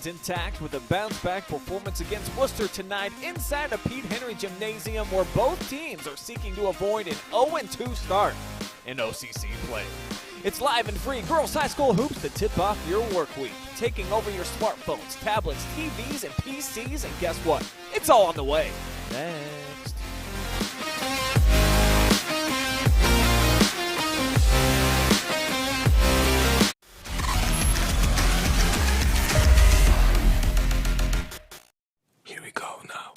remains intact with a bounce-back performance against Wooster tonight inside of Pete Henry Gymnasium, where both teams are seeking to avoid an 0-2 start in OCC play. It's live and free girls high school hoops to tip off your work week, taking over your smartphones, tablets, TVs, and PCs, and guess what? It's all on the way. Next. Here we go now.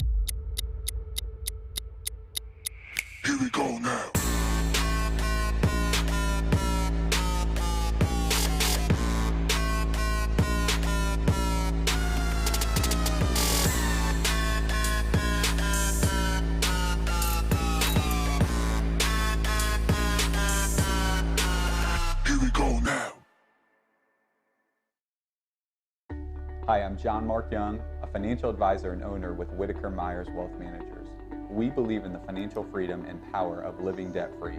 Here we go now. Here we go now. Hi, I'm John Mark Young, a financial advisor and owner with Whitaker-Myers Wealth Managers. We believe in the financial freedom and power of living debt-free.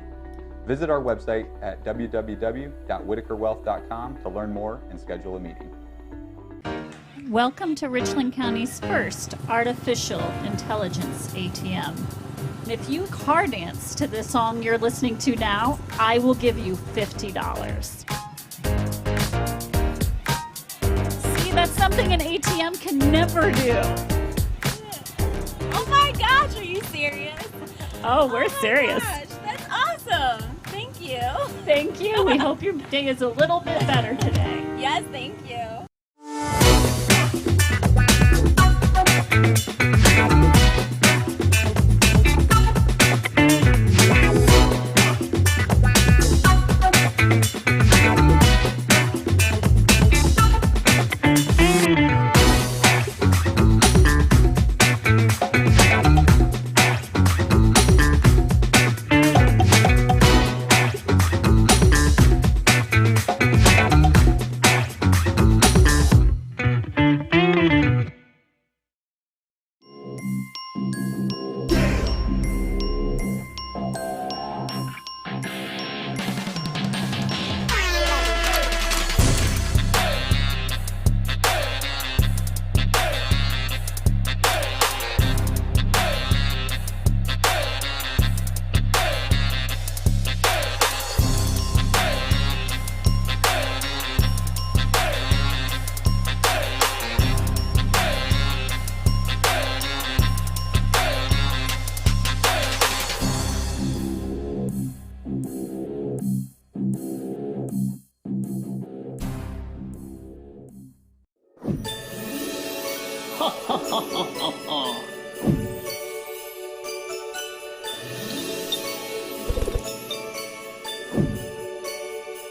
Visit our website at www.whitakerwealth.com to learn more and schedule a meeting. Welcome to Richland County's first artificial intelligence ATM. And if you car dance to the song you're listening to now, I will give you $50. That's something an ATM can never do. Oh my gosh, are you serious? Oh, we're serious. Gosh, that's awesome. Thank you. Thank you. We hope your day is a little bit better today. Yes, thank you.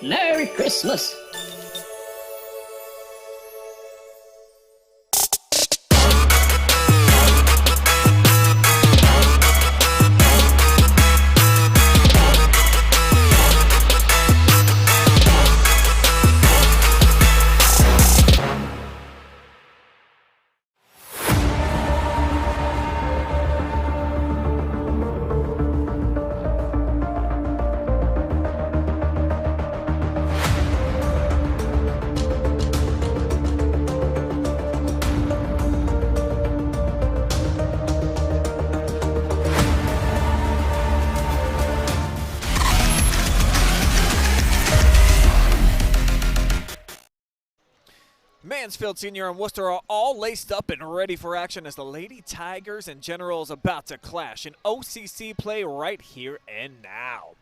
Merry Christmas. Mansfield Senior and Wooster are all laced up and ready for action as the Lady Tigers and Generals about to clash in OCC play right here and now.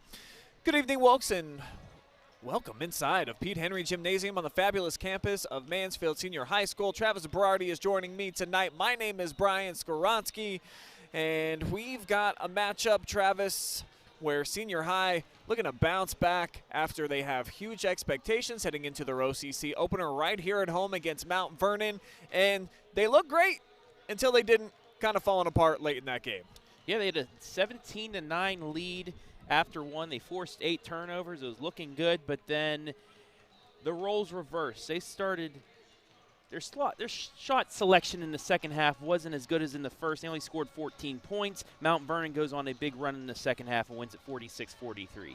Good evening, folks, and welcome inside of Pete Henry Gymnasium on the fabulous campus of Mansfield Senior High School. Travis Berardi is joining me tonight. My name is Brian Skoronsky, and we've got a matchup, Travis, where Senior High looking to bounce back after they have huge expectations heading into their OCC opener right here at home against Mount Vernon. And they look great until they didn't, kind of falling apart late in that game. Yeah, they had a 17-9 lead after one. They forced 8 turnovers. It was looking good, but then the roles reversed. They started their shot selection in the second half wasn't as good as in the first. They only scored 14 points. Mount Vernon goes on a big run in the second half and wins at 46-43.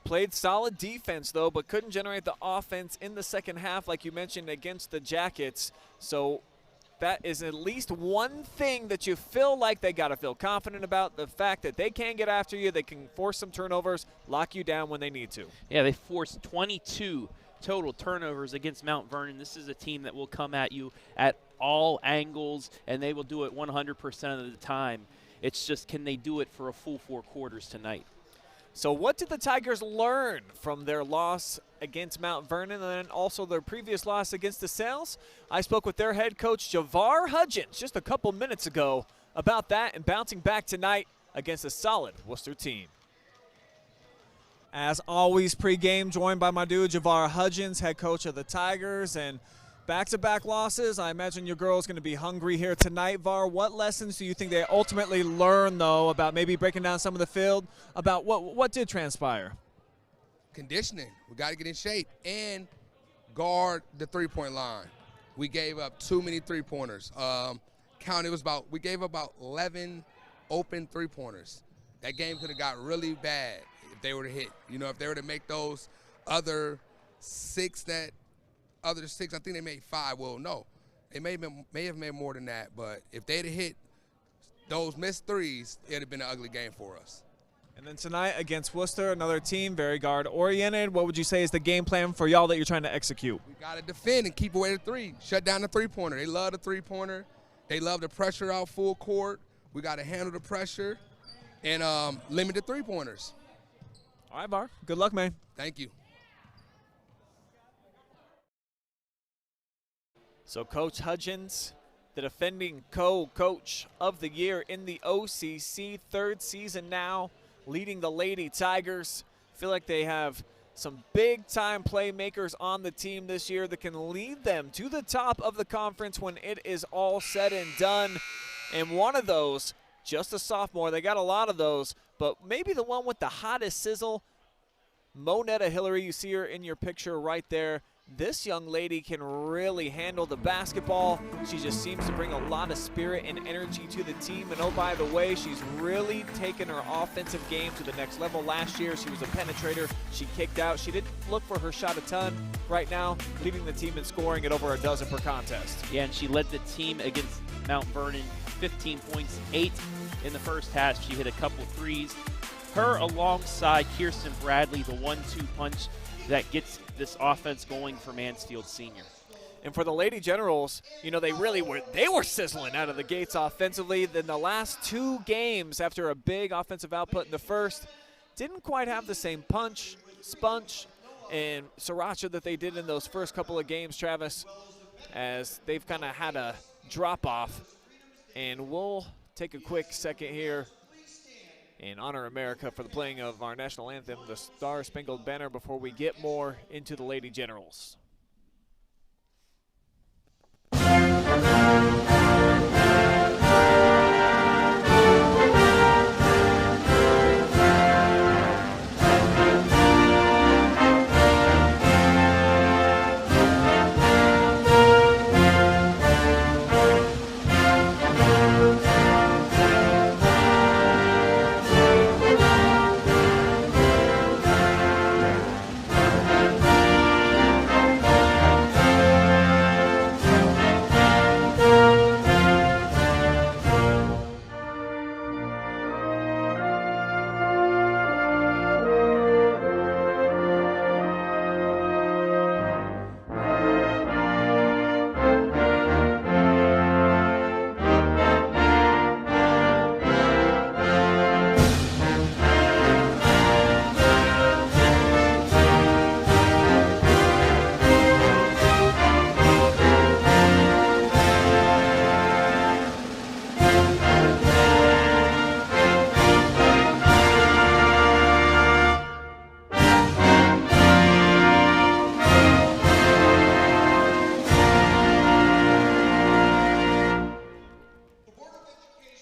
Played solid defense, though, but couldn't generate the offense in the second half, like you mentioned, against the Jackets. So that is at least one thing that you feel like they got to feel confident about, the fact that they can get after you, they can force some turnovers, lock you down when they need to. Yeah, they forced 22 total turnovers against Mount Vernon. This is a team that will come at you at all angles, and they will do it 100% of the time. It's just, can they do it for a full 4 quarters tonight? So what did the Tigers learn from their loss against Mount Vernon and then also their previous loss against the Sales? I spoke with their head coach, Javar Hudgens, just a couple minutes ago about that and bouncing back tonight against a solid Wooster team. As always, pregame, joined by my dude, Javar Hudgens, head coach of the Tigers. And back-to-back losses, I imagine your girl's going to be hungry here tonight. Var, what lessons do you think they ultimately learned, though, about maybe breaking down some of the field, about what did transpire? Conditioning. We got to get in shape and guard the three-point line. We gave up too many three-pointers. We gave up about 11 open three-pointers. That game could have got really bad if they were to hit. You know, if they were to make those other six, I think they made 5. Well, no, they may have made more than that. But if they'd have hit those missed threes, it'd have been an ugly game for us. And then tonight against Wooster, another team, very guard-oriented. What would you say is the game plan for y'all that you're trying to execute? We got to defend and keep away the three. Shut down the three-pointer. They love the three-pointer. They love the pressure out full court. We got to handle the pressure and limit the three-pointers. All right, Var. Good luck, man. Thank you. So Coach Hudgens, the defending co-coach of the year in the OCC, 3rd season now, leading the Lady Tigers. Feel like they have some big-time playmakers on the team this year that can lead them to the top of the conference when it is all said and done. And one of those, just a sophomore, they got a lot of those, but maybe the one with the hottest sizzle, Monetta Hillary, you see her in your picture right there. This young lady can really handle the basketball. She just seems to bring a lot of spirit and energy to the team. And oh, by the way, she's really taken her offensive game to the next level. Last year, she was a penetrator. She kicked out. She didn't look for her shot a ton. Right now, leading the team in scoring at over a dozen per contest. Yeah, and she led the team against Mount Vernon, 15 points, 8 in the first half. She hit a couple threes. Her alongside Kirsten Bradley, the 1-2 punch that gets this offense going for Mansfield Senior. And for the Lady Generals, you know, they were sizzling out of the gates offensively. Then the last 2 games after a big offensive output in the first, didn't quite have the same punch, spunch, and sriracha that they did in those first couple of games, Travis, as they've kind of had a drop-off. And we'll take a quick second here and honor America for the playing of our national anthem, the Star Spangled Banner, before we get more into the Lady Generals.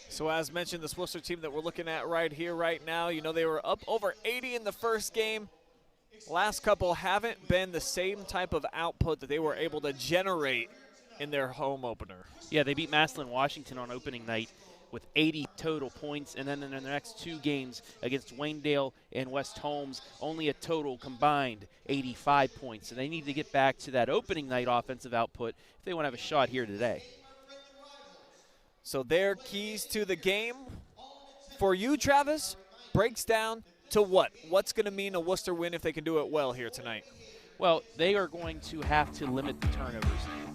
So as mentioned, this Wooster team that we're looking at right here, right now, you know, they were up over 80 in the first game. Last couple haven't been the same type of output that they were able to generate in their home opener. Yeah, they beat Massillon Washington on opening night with 80 total points, and then in the next 2 games against Wayndale and West Holmes, only a total combined 85 points. So they need to get back to that opening night offensive output if they want to have a shot here today. So their keys to the game for you, Travis, breaks down to what? What's going to mean a Wooster win if they can do it well here tonight? Well, they are going to have to limit the turnovers.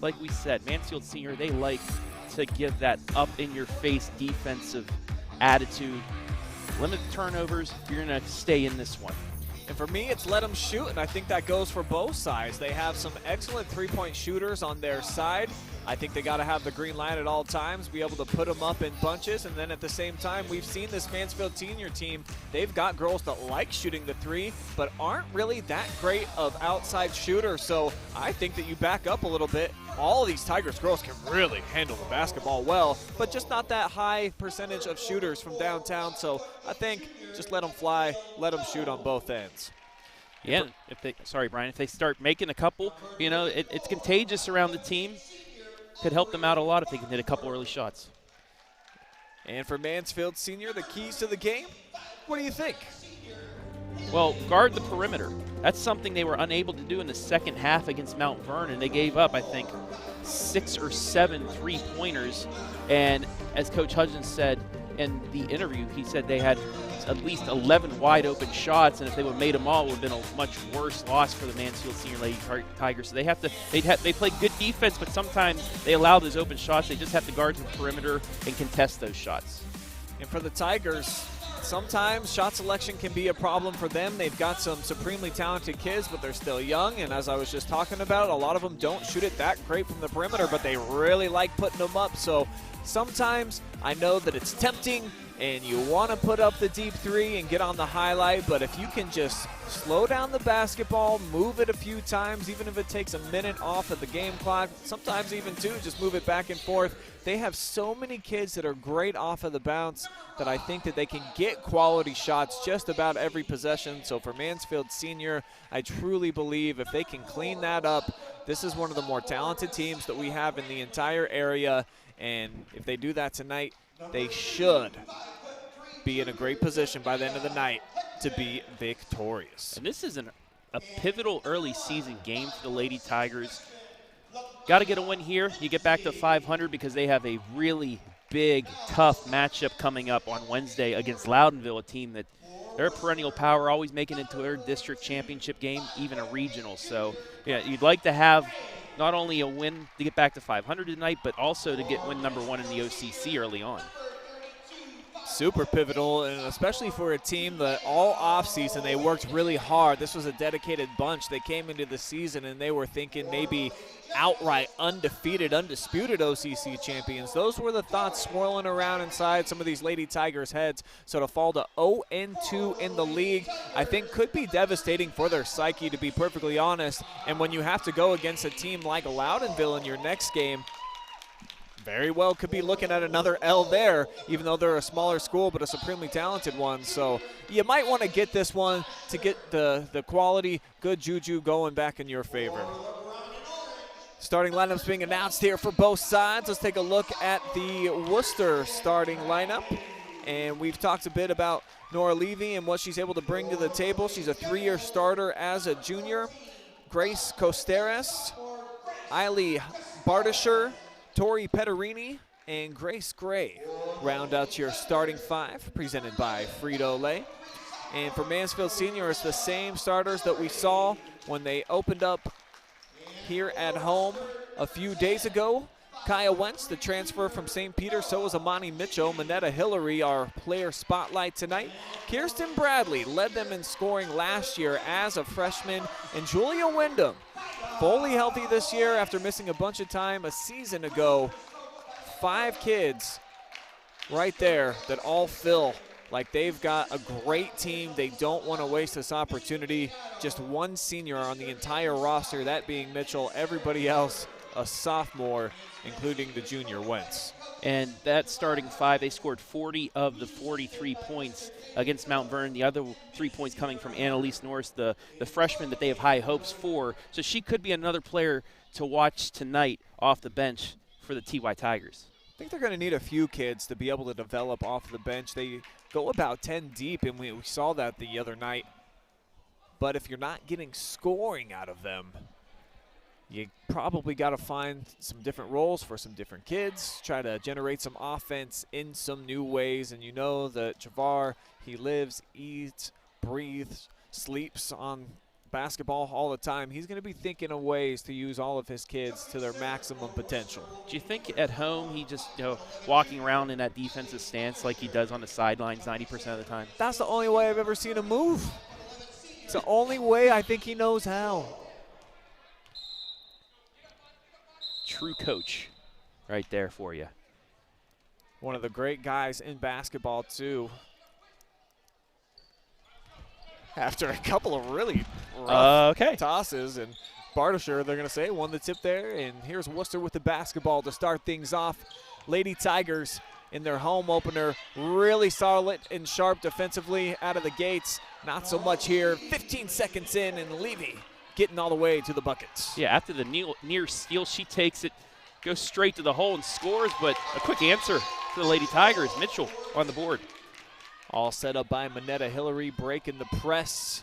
Like we said, Mansfield Senior, they like to give that up-in-your-face defensive attitude. Limit the turnovers. You're going to stay in this one. And for me, it's let them shoot, and I think that goes for both sides. They have some excellent three-point shooters on their side. I think they got to have the green light at all times, be able to put them up in bunches, and then at the same time, we've seen this Mansfield Senior team. They've got girls that like shooting the three, but aren't really that great of outside shooters. So I think that you back up a little bit. All of these Tigers girls can really handle the basketball well, but just not that high percentage of shooters from downtown. So I think just let them fly, let them shoot on both ends. Yeah, Brian, if they start making a couple, it's contagious around the team. Could help them out a lot if they can hit a couple early shots. And for Mansfield Senior, the keys to the game, what do you think? Well, guard the perimeter. That's something they were unable to do in the second half against Mount Vernon. They gave up, I think, 6 or 7 three-pointers. And as Coach Hudgens said in the interview, he said they had at least 11 wide-open shots, and if they would have made them all, it would have been a much worse loss for the Mansfield Senior Lady Tigers. So they play good defense, but sometimes they allow those open shots. They just have to guard the perimeter and contest those shots. And for the Tigers, sometimes shot selection can be a problem for them. They've got some supremely talented kids, but they're still young. And as I was just talking about, a lot of them don't shoot it that great from the perimeter, but they really like putting them up. So sometimes I know that it's tempting and you want to put up the deep three and get on the highlight, but if you can just slow down the basketball, move it a few times, even if it takes a minute off of the game clock, sometimes even 2, just move it back and forth. They have so many kids that are great off of the bounce that I think that they can get quality shots just about every possession. So for Mansfield Senior, I truly believe if they can clean that up, this is one of the more talented teams that we have in the entire area. And if they do that tonight, they should be in a great position by the end of the night to be victorious. And this is a pivotal early season game for the Lady Tigers. Got to get a win here. You get back to 500 because they have a really big, tough matchup coming up on Wednesday against Loudonville, a team that they're a perennial power, always making it into their district championship game, even a regional. So, yeah, you'd like to have not only a win to get back to 500 tonight, but also to get win number 1 in the OCC early on. Super pivotal, and especially for a team that all offseason they worked really hard. This was a dedicated bunch. They came into the season and they were thinking maybe outright undefeated, undisputed OCC champions. Those were the thoughts swirling around inside some of these Lady Tigers' heads. So to fall to 0-2 in the league, I think could be devastating for their psyche, to be perfectly honest. And when you have to go against a team like Loudonville in your next game, very well could be looking at another L there, even though they're a smaller school but a supremely talented one. So you might want to get this one to get the quality, good juju going back in your favor. Starting lineups being announced here for both sides. Let's take a look at the Wooster starting lineup. And we've talked a bit about Nora Levy and what she's able to bring to the table. She's a 3-year starter as a junior. Grace Costeres, Eiley Bardisher, Tori Petterini, and Grace Gray round out your starting 5, presented by Frito Lay. And for Mansfield Senior, it's the same starters that we saw when they opened up here at home a few days ago. Kaya Wentz, the transfer from St. Peter. So was Amani Mitchell. Manetta Hillary, our player spotlight tonight. Kirsten Bradley led them in scoring last year as a freshman. And Julia Wyndham, fully healthy this year after missing a bunch of time a season ago. 5 kids right there that all feel like they've got a great team. They don't want to waste this opportunity. Just 1 senior on the entire roster, that being Mitchell. Everybody else a sophomore, including the junior Wentz. And that starting 5, they scored 40 of the 43 points against Mount Vernon. The other 3 points coming from Annalise Norris, the freshman that they have high hopes for. So she could be another player to watch tonight off the bench for the TY Tigers. I think they're going to need a few kids to be able to develop off the bench. They go about 10 deep, and we saw that the other night. But if you're not getting scoring out of them, you probably got to find some different roles for some different kids, try to generate some offense in some new ways. And you know that Javar, he lives, eats, breathes, sleeps on basketball all the time. He's going to be thinking of ways to use all of his kids to their maximum potential. Do you think at home he just, walking around in that defensive stance like he does on the sidelines 90% of the time? That's the only way I've ever seen him move. It's the only way I think he knows how. True coach right there for you. One of the great guys in basketball, too. After a couple of really rough tosses, and Bardisher, they're going to say, won the tip there. And here's Wooster with the basketball to start things off. Lady Tigers in their home opener, really solid and sharp defensively out of the gates. Not so much here. 15 seconds in, and Levy getting all the way to the buckets. Yeah, after the near steal, she takes it, goes straight to the hole and scores, but a quick answer to the Lady Tigers. Mitchell on the board. All set up by Manetta Hillary, breaking the press.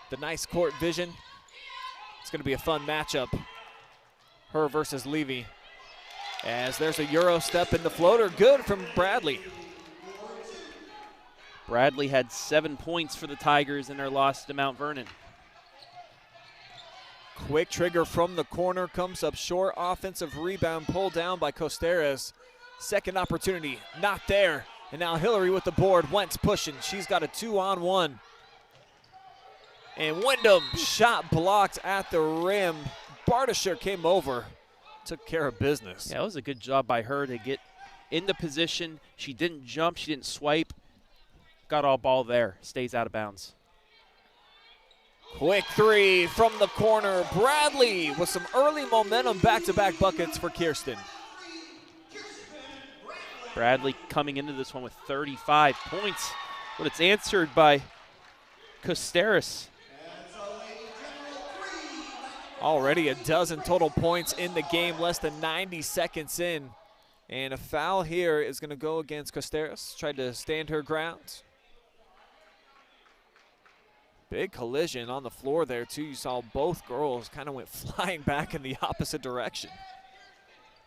The nice court vision. It's going to be a fun matchup. Her versus Levy. As there's a Euro step in the floater. Good from Bradley. Bradley had 7 points for the Tigers in their loss to Mount Vernon. Quick trigger from the corner. Comes up short. Offensive rebound pulled down by Costeres. Second opportunity. Not there. And now Hillary with the board. Wentz pushing. She's got a 2-on-1. And Wyndham shot blocked at the rim. Bardisher came over, took care of business. Yeah, it was a good job by her to get into position. She didn't jump. She didn't swipe. Got all ball there. Stays out of bounds. Quick three from the corner. Bradley with some early momentum. Back-to-back buckets for Kirsten. Bradley coming into this one with 35 points, but it's answered by Costeres. Already a dozen total points in the game, less than 90 seconds in. And a foul here is going to go against Costeres. Tried to stand her ground. Big collision on the floor there, too. You saw both girls kind of went flying back in the opposite direction.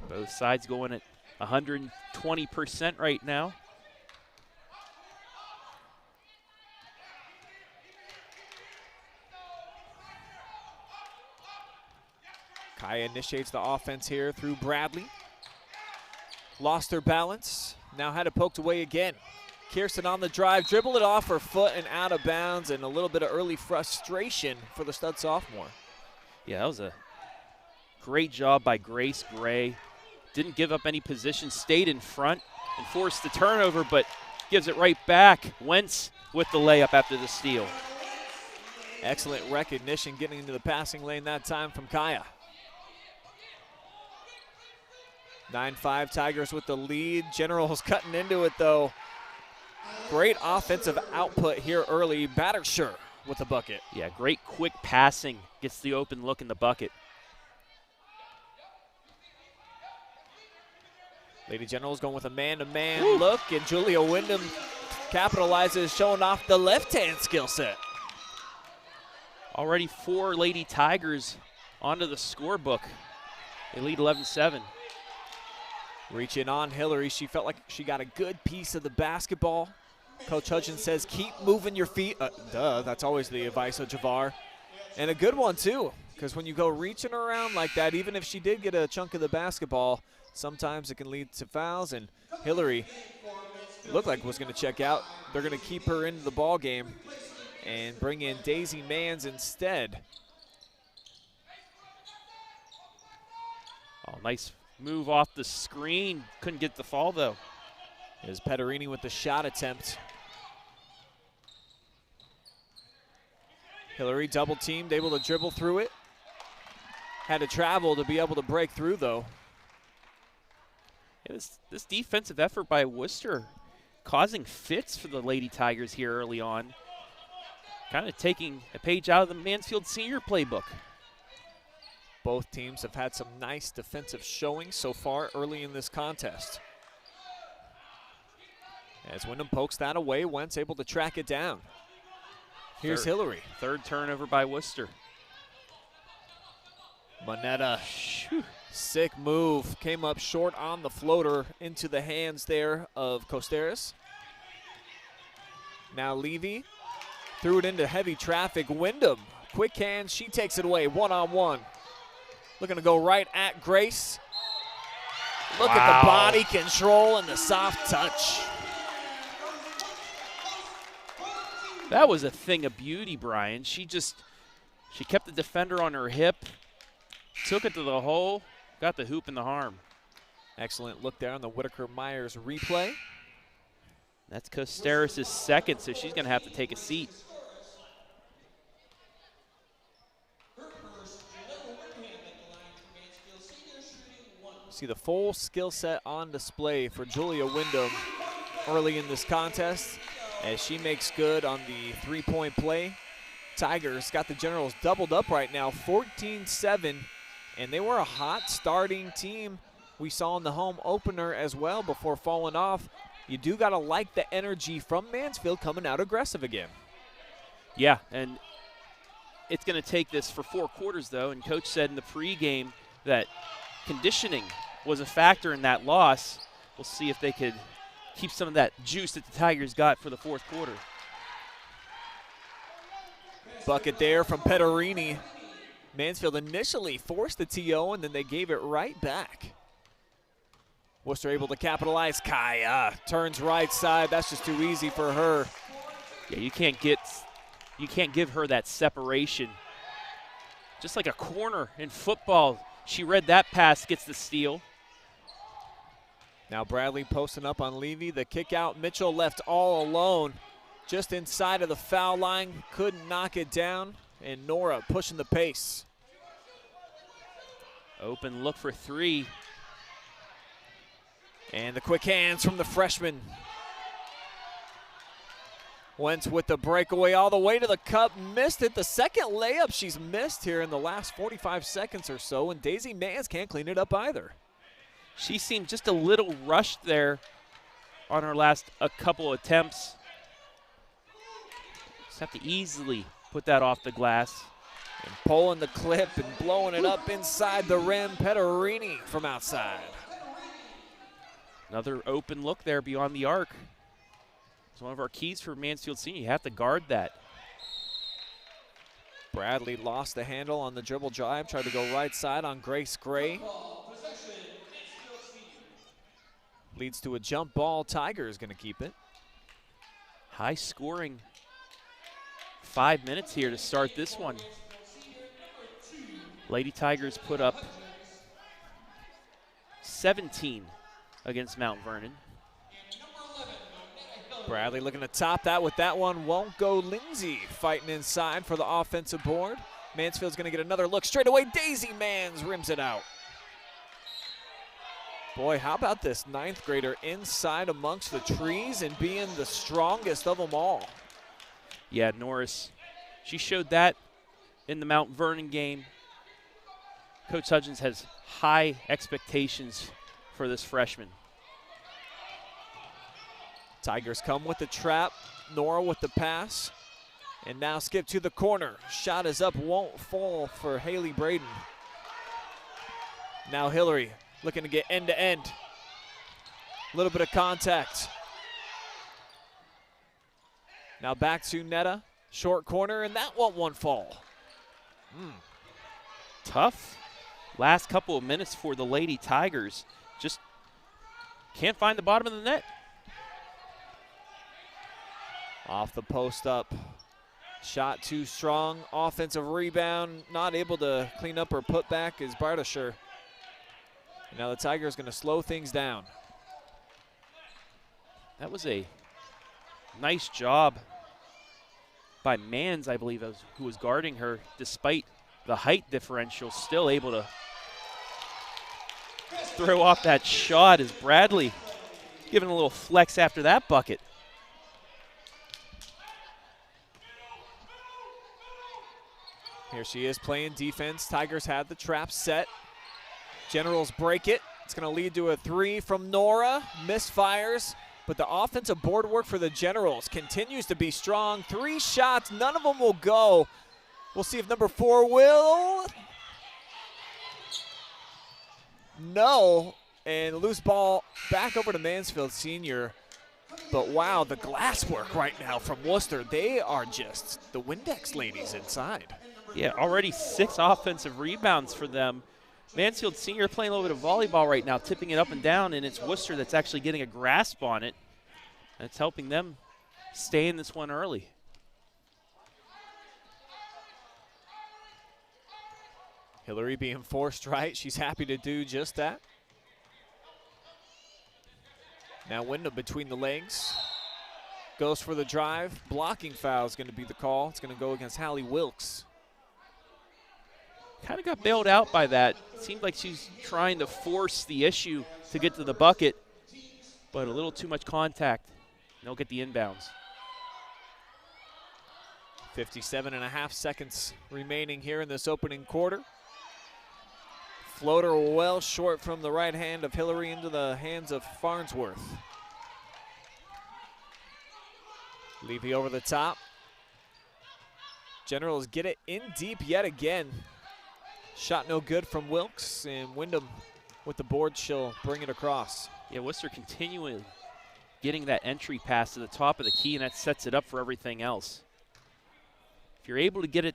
Both sides going at 120% right now. Kaya initiates the offense here through Bradley. Lost her balance. Now had it poked away again. Kirsten on the drive, dribbled it off her foot and out of bounds, and a little bit of early frustration for the stud sophomore. Yeah, that was a great job by Grace Gray. Didn't give up any position, stayed in front and forced the turnover, but gives it right back. Wentz with the layup after the steal. Excellent recognition getting into the passing lane that time from Kaya. 9-5 Tigers with the lead. Generals cutting into it though. Great offensive output here early. Battersher with the bucket. Yeah, great quick passing. Gets the open look in the bucket. Lady Generals going with a man-to-man look, and Julia Wyndham capitalizes, showing off the left-hand skill set. Already 4 Lady Tigers onto the scorebook. They lead 11-7. Reaching on Hillary, she felt like she got a good piece of the basketball. Coach Hudgens says, keep moving your feet. That's always the advice of Javar. And a good one, too, because when you go reaching around like that, even if she did get a chunk of the basketball, sometimes it can lead to fouls. And Hillary looked like was going to check out. They're going to keep her into the ball game and bring in Daisy Manns instead. Oh, nice move off the screen. Couldn't get the fall, though. Is Pederini with the shot attempt. Hillary double teamed, able to dribble through it. Had to travel to be able to break through, though. Yeah, this defensive effort by Wooster causing fits for the Lady Tigers here early on. Kind of taking a page out of the Mansfield Senior playbook. Both teams have had some nice defensive showings so far early in this contest. As Wyndham pokes that away, Wentz able to track it down. Here's Hillary. Third turnover by Wooster. Moneta, sick move, came up short on the floater into the hands there of Costeras. Now Levy threw it into heavy traffic. Wyndham, quick hands, she takes it away, one-on-one. Looking to go right at Grace. Look at the body control and the soft touch. That was a thing of beauty, Brian. She kept the defender on her hip, took it to the hole, got the hoop in the arm. Excellent look there on the Whitaker-Myers replay. That's Costeras' second, so she's going to have to take a seat. See the full skill set on display for Julia Wyndham early in this contest as she makes good on the three-point play. Tigers got the Generals doubled up right now, 14-7, and they were a hot starting team we saw in the home opener as well before falling off. You do got to like the energy from Mansfield coming out aggressive again. Yeah, and it's going to take this for 4 quarters, though, and Coach said in the pregame that conditioning was a factor in that loss. We'll see if they could keep some of that juice that the Tigers got for the 4th quarter. Bucket there from Petterini. Mansfield initially forced the TO, and then they gave it right back. Wooster able to capitalize. Kaya turns right side. That's just too easy for her. Yeah, you can't give her that separation. Just like a corner in football. She read that pass, gets the steal. Now Bradley posting up on Levy. The kick out. Mitchell left all alone just inside of the foul line. Couldn't knock it down. And Nora pushing the pace. Open look for 3. And the quick hands from the freshman. Wentz with the breakaway all the way to the cup. Missed it. The second layup she's missed here in the last 45 seconds or so. And Daisy Mans can't clean it up either. She seemed just a little rushed there on her last couple attempts. Just have to easily put that off the glass. And pulling the clip and blowing it up inside the rim. Petterini from outside. Another open look there beyond the arc. It's one of our keys for Mansfield Senior. You have to guard that. Bradley lost the handle on the dribble drive. Tried to go right side on Grace Gray. Leads to a jump ball. Tiger is going to keep it. High scoring 5 minutes here to start this one. Lady Tigers put up 17 against Mount Vernon. Bradley looking to top that with that one. Won't go. Lindsay fighting inside for the offensive board. Mansfield's going to get another look straight away. Daisy Mans rims it out. Boy, how about this 9th grader inside amongst the trees and being the strongest of them all. Yeah, Norris, she showed that in the Mount Vernon game. Coach Hudgens has high expectations for this freshman. Tigers come with the trap. Nora with the pass. And now skip to the corner. Shot is up, won't fall for Haley Braden. Now Hillary looking to get end to end. A little bit of contact. Now back to Netta. Short corner, and that won't fall. Tough last couple of minutes for the Lady Tigers. Just can't find the bottom of the net. Off the post up. Shot too strong. Offensive rebound. Not able to clean up her putback is Bardasher. Now the Tigers going to slow things down. That was a nice job by Mans, I believe, who was guarding her despite the height differential, still able to throw off that shot as Bradley giving a little flex after that bucket. Here she is playing defense. Tigers had the trap set. Generals break it. It's going to lead to a 3 from Nora. Misfires. But the offensive board work for the Generals continues to be strong. 3 shots, none of them will go. We'll see if number 4 will. No, and loose ball back over to Mansfield Senior. But wow, the glass work right now from Wooster. They are just the Windex ladies inside. Yeah, already 6 offensive rebounds for them. Mansfield Senior playing a little bit of volleyball right now, tipping it up and down, and it's Wooster that's actually getting a grasp on it. And it's helping them stay in this one early. Hillary being forced right. She's happy to do just that. Now Wyndham between the legs. Goes for the drive. Blocking foul is going to be the call. It's going to go against Hallie Wilkes. Kind of got bailed out by that. It seemed like she's trying to force the issue to get to the bucket, but a little too much contact. They'll get the inbounds. 57.5 seconds remaining here in this opening quarter. Floater well short from the right hand of Hillary into the hands of Farnsworth. Levy over the top. Generals get it in deep yet again. Shot no good from Wilkes, and Wyndham with the board, she'll bring it across. Yeah, Worcester continuing getting that entry pass to the top of the key, and that sets it up for everything else. If you're able to get it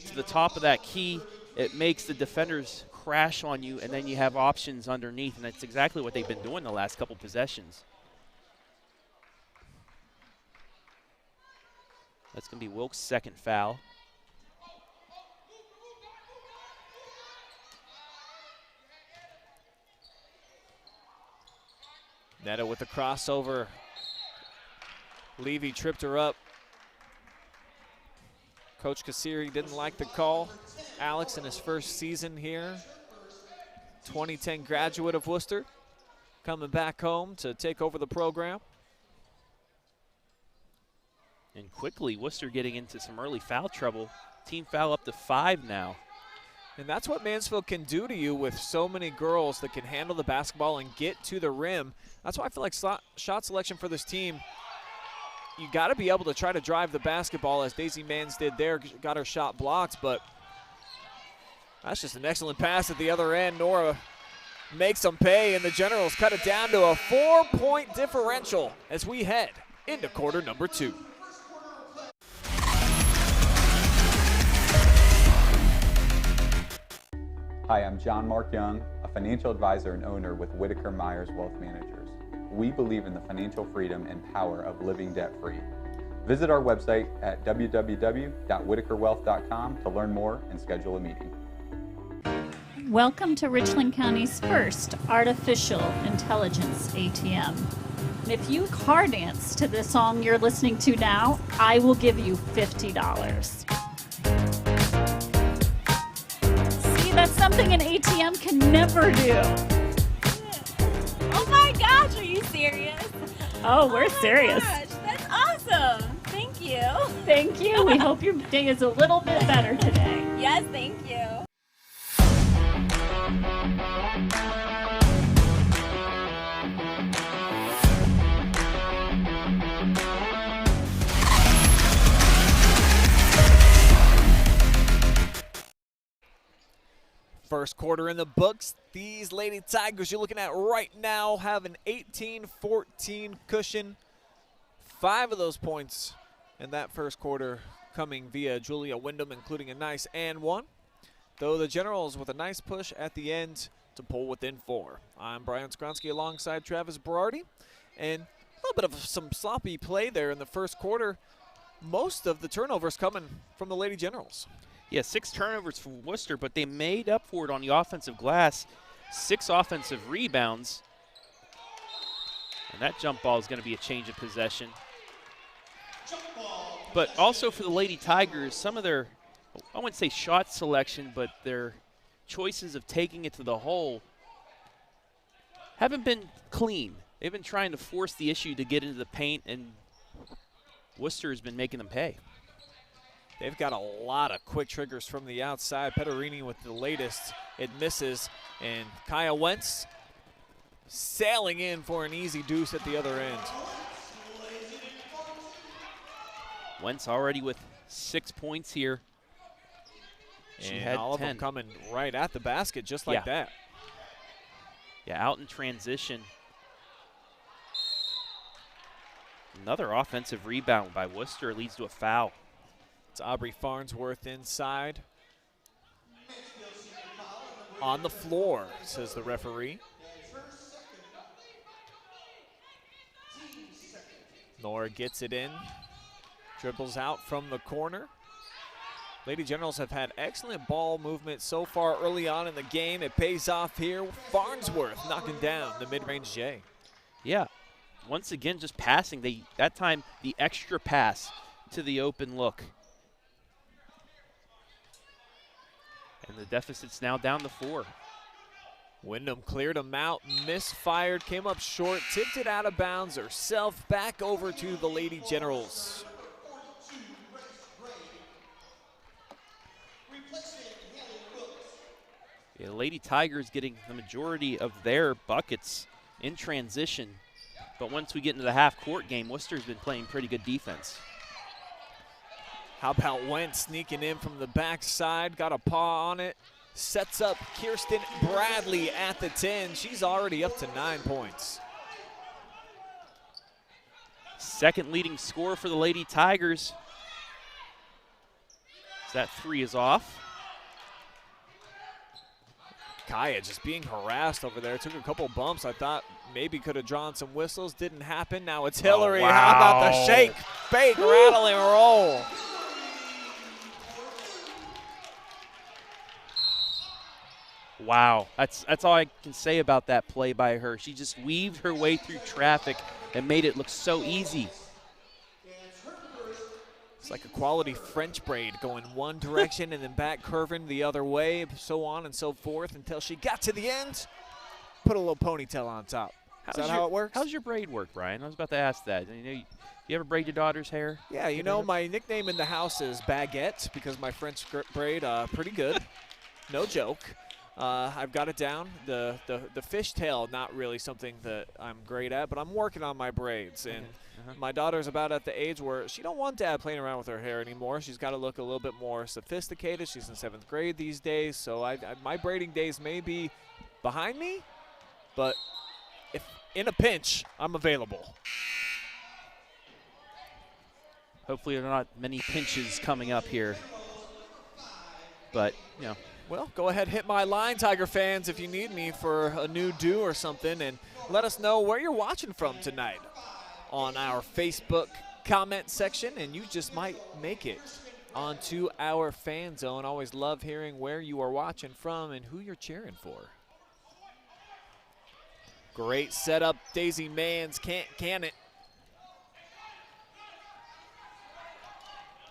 to the top of that key, it makes the defenders crash on you, and then you have options underneath, and that's exactly what they've been doing the last couple possessions. That's going to be Wilkes' second foul. Netta with the crossover. Levy tripped her up. Coach Kasiri didn't like the call. Alex in his first season here. 2010 graduate of Wooster. Coming back home to take over the program. And quickly, Wooster getting into some early foul trouble. Team foul up to 5 now. And that's what Mansfield can do to you with so many girls that can handle the basketball and get to the rim. That's why I feel like shot selection for this team, you got to be able to try to drive the basketball as Daisy Mans did there, got her shot blocked, but that's just an excellent pass at the other end. Nora makes them pay, and the Generals cut it down to a 4-point differential as we head into quarter number 2. Hi, I'm John Mark Young, a financial advisor and owner with Whitaker-Myers Wealth Managers. We believe in the financial freedom and power of living debt-free. Visit our website at www.whitakerwealth.com to learn more and schedule a meeting. Welcome to Richland County's first artificial intelligence ATM. And if you car dance to the song you're listening to now, I will give you $50. That's something an ATM can never do. Oh my gosh, are you serious? Oh, we're serious. Gosh, that's awesome. Thank you. Thank you. We hope your day is a little bit better today. Yes, thank you. First quarter in the books. These Lady Tigers you're looking at right now have an 18-14 cushion. 5 of those points in that first quarter coming via Julia Wyndham, including a nice and one. Though the Generals with a nice push at the end to pull within 4. I'm Brian Skronsky alongside Travis Berardi. And a little bit of some sloppy play there in the first quarter. Most of the turnovers coming from the Lady Generals. Yeah, 6 turnovers for Wooster, but they made up for it on the offensive glass. 6 offensive rebounds. And that jump ball is going to be a change of possession. But also for the Lady Tigers, some of their, I wouldn't say shot selection, but their choices of taking it to the hole haven't been clean. They've been trying to force the issue to get into the paint, and Wooster has been making them pay. They've got a lot of quick triggers from the outside. Pederini with the latest. It misses, and Kaya Wentz sailing in for an easy deuce at the other end. Wentz already with 6 points here. She And had all 10. of them coming right at the basket just like that. Yeah, out in transition. Another offensive rebound by Wooster leads to a foul. It's Aubrey Farnsworth inside. On the floor, says the referee. Nora gets it in. Dribbles out from the corner. Lady Generals have had excellent ball movement so far early on in the game. It pays off here. Farnsworth knocking down the mid-range J. Yeah, once again just passing. That time the extra pass to the open look. And the deficit's now down to 4. Wyndham cleared him out, misfired, came up short, tipped it out of bounds herself, back over to the Lady Generals. Yeah, the Lady Tigers getting the majority of their buckets in transition. But once we get into the half-court game, Worcester's been playing pretty good defense. How about Wentz sneaking in from the backside, got a paw on it, sets up Kirsten Bradley at the 10. She's already up to 9 points. Second leading scorer for the Lady Tigers. That 3 is off. Kaya just being harassed over there. Took a couple bumps. I thought maybe could have drawn some whistles. Didn't happen. Now it's Hillary. Oh, wow. How about the shake, bake, rattle, and roll? Wow, that's all I can say about that play by her. She just weaved her way through traffic and made it look so easy. It's like a quality French braid going one direction and then back curving the other way, so on and so forth until she got to the end, put a little ponytail on top. Is that how it works? How's your braid work, Brian? I was about to ask that. You ever braid your daughter's hair? Yeah, you know, my nickname in the house is Baguette because my French braid pretty good. No joke. I've got it down. The fishtail, not really something that I'm great at, but I'm working on my braids. And my daughter's about at the age where she don't want dad playing around with her hair anymore. She's got to look a little bit more sophisticated. She's in 7th grade these days, so my braiding days may be behind me, but if in a pinch, I'm available. Hopefully there are not many pinches coming up here. But, you know. Well, go ahead, hit my line, Tiger fans, if you need me for a new do or something, and let us know where you're watching from tonight on our Facebook comment section, and you just might make it onto our fan zone. Always love hearing where you are watching from and who you're cheering for. Great setup. Daisy Mans can't can it.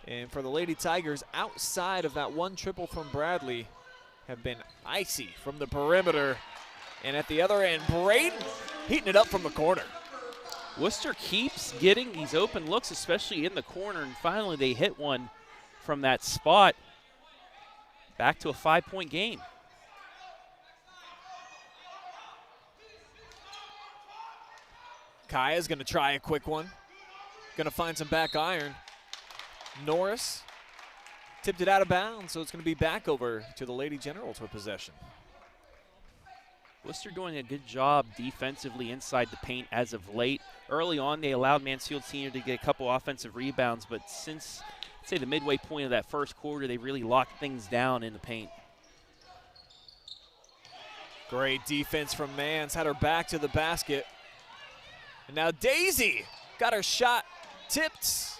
And for the Lady Tigers, outside of that one triple from Bradley, have been icy from the perimeter. And at the other end, Braden heating it up from the corner. Wooster keeps getting these open looks, especially in the corner, and finally they hit one from that spot. Back to a 5-point game. Kaya's going to try a quick one. Going to find some back iron. Norris tipped it out of bounds, so it's going to be back over to the Lady Generals with possession. Wooster doing a good job defensively inside the paint as of late. Early on, they allowed Mansfield Senior to get a couple offensive rebounds, but since, say, the midway point of that first quarter, they really locked things down in the paint. Great defense from Mans, had her back to the basket. And now Daisy got her shot tipped.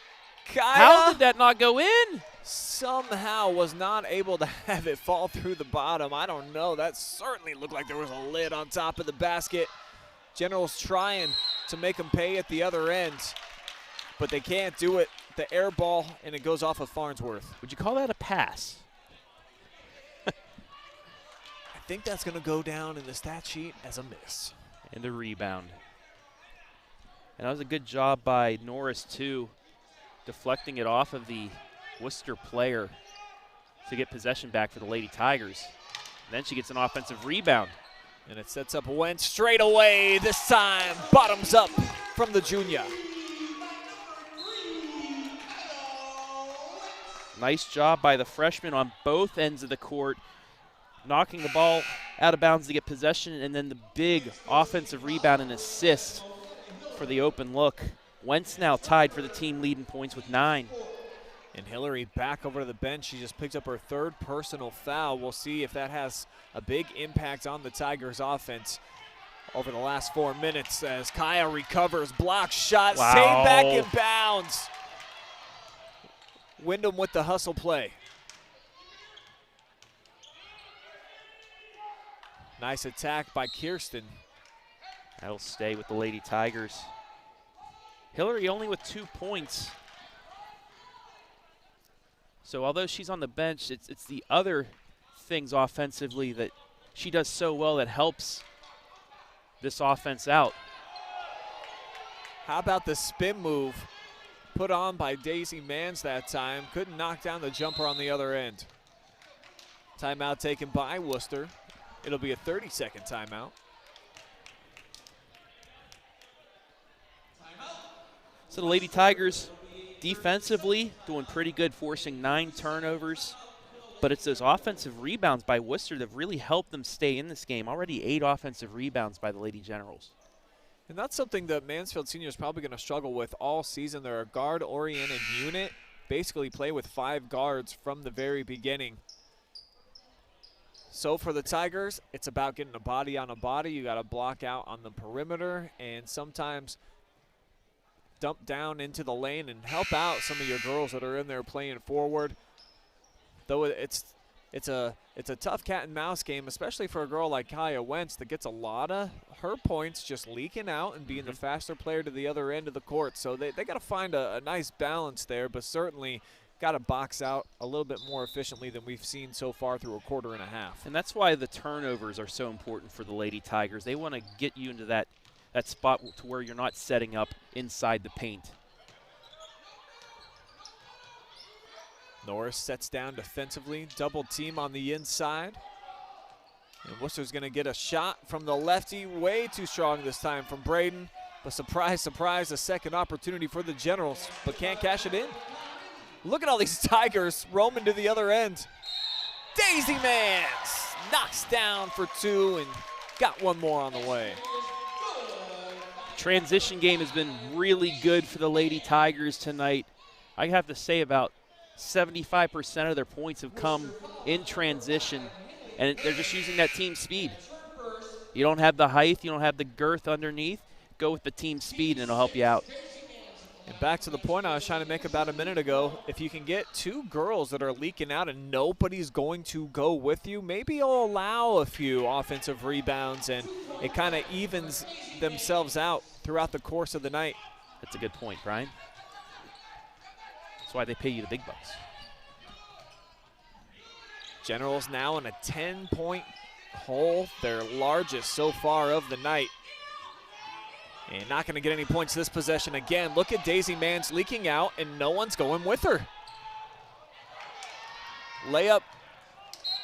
Kaya How did that not go in? somehow was not able to have it fall through the bottom. I don't know. That certainly looked like there was a lid on top of the basket. Generals trying to make them pay at the other end, but they can't do it. The air ball, and it goes off of Farnsworth. Would you call that a pass? I think that's going to go down in the stat sheet as a miss. And the rebound. And that was a good job by Norris, too, deflecting it off of the Wooster player to get possession back for the Lady Tigers. And then she gets an offensive rebound. And it sets up Wentz straight away. This time, bottoms up from the junior. Nice job by the freshman on both ends of the court, knocking the ball out of bounds to get possession, and then the big offensive rebound and assist for the open look. Wentz now tied for the team lead in points with 9. And Hillary back over to the bench. She just picked up her 3rd personal foul. We'll see if that has a big impact on the Tigers' offense over the last 4 minutes as Kaya recovers, block shot, Wow. saved back in bounds. Wyndham with the hustle play. Nice attack by Kirsten. That'll stay with the Lady Tigers. Hillary only with 2 points. So although she's on the bench, it's the other things offensively that she does so well that helps this offense out. How about the spin move put on by Daisy Mans that time? Couldn't knock down the jumper on the other end. Timeout taken by Wooster. It'll be a 30-second timeout. So the Lady Tigers defensively doing pretty good, forcing 9 turnovers. But it's those offensive rebounds by Wooster that really helped them stay in this game. Already 8 offensive rebounds by the Lady Generals. And that's something that Mansfield Senior is probably going to struggle with all season. They're a guard-oriented unit, basically play with 5 guards from the very beginning. So for the Tigers, it's about getting a body on a body. You got to block out on the perimeter and sometimes dump down into the lane and help out some of your girls that are in there playing forward. Though it's a tough cat and mouse game, especially for a girl like Kaya Wentz that gets a lot of her points just leaking out and being the faster player to the other end of the court. So they got to find a nice balance there, but certainly got to box out a little bit more efficiently than we've seen so far through a quarter and a half. And that's why the turnovers are so important for the Lady Tigers. They want to get you into that spot to where you're not setting up inside the paint. Norris sets down defensively, double team on the inside. And Worcester's going to get a shot from the lefty, way too strong this time from Braden. But surprise, surprise, a second opportunity for the Generals, but can't cash it in. Look at all these Tigers roaming to the other end. Daisy Mans knocks down for 2 and got one more on the way. Transition game has been really good for the Lady Tigers tonight. I have to say about 75% of their points have come in transition, and they're just using that team speed. You don't have the height, you don't have the girth underneath, go with the team speed and it'll help you out. And back to the point I was trying to make about a minute ago, if you can get 2 girls that are leaking out and nobody's going to go with you, maybe you'll allow a few offensive rebounds and it kind of evens themselves out throughout the course of the night. That's a good point, Brian. That's why they pay you the big bucks. Generals now in a 10-point hole, their largest so far of the night. And not going to get any points this possession again. Look at Daisy Mans leaking out, and no one's going with her. Layup,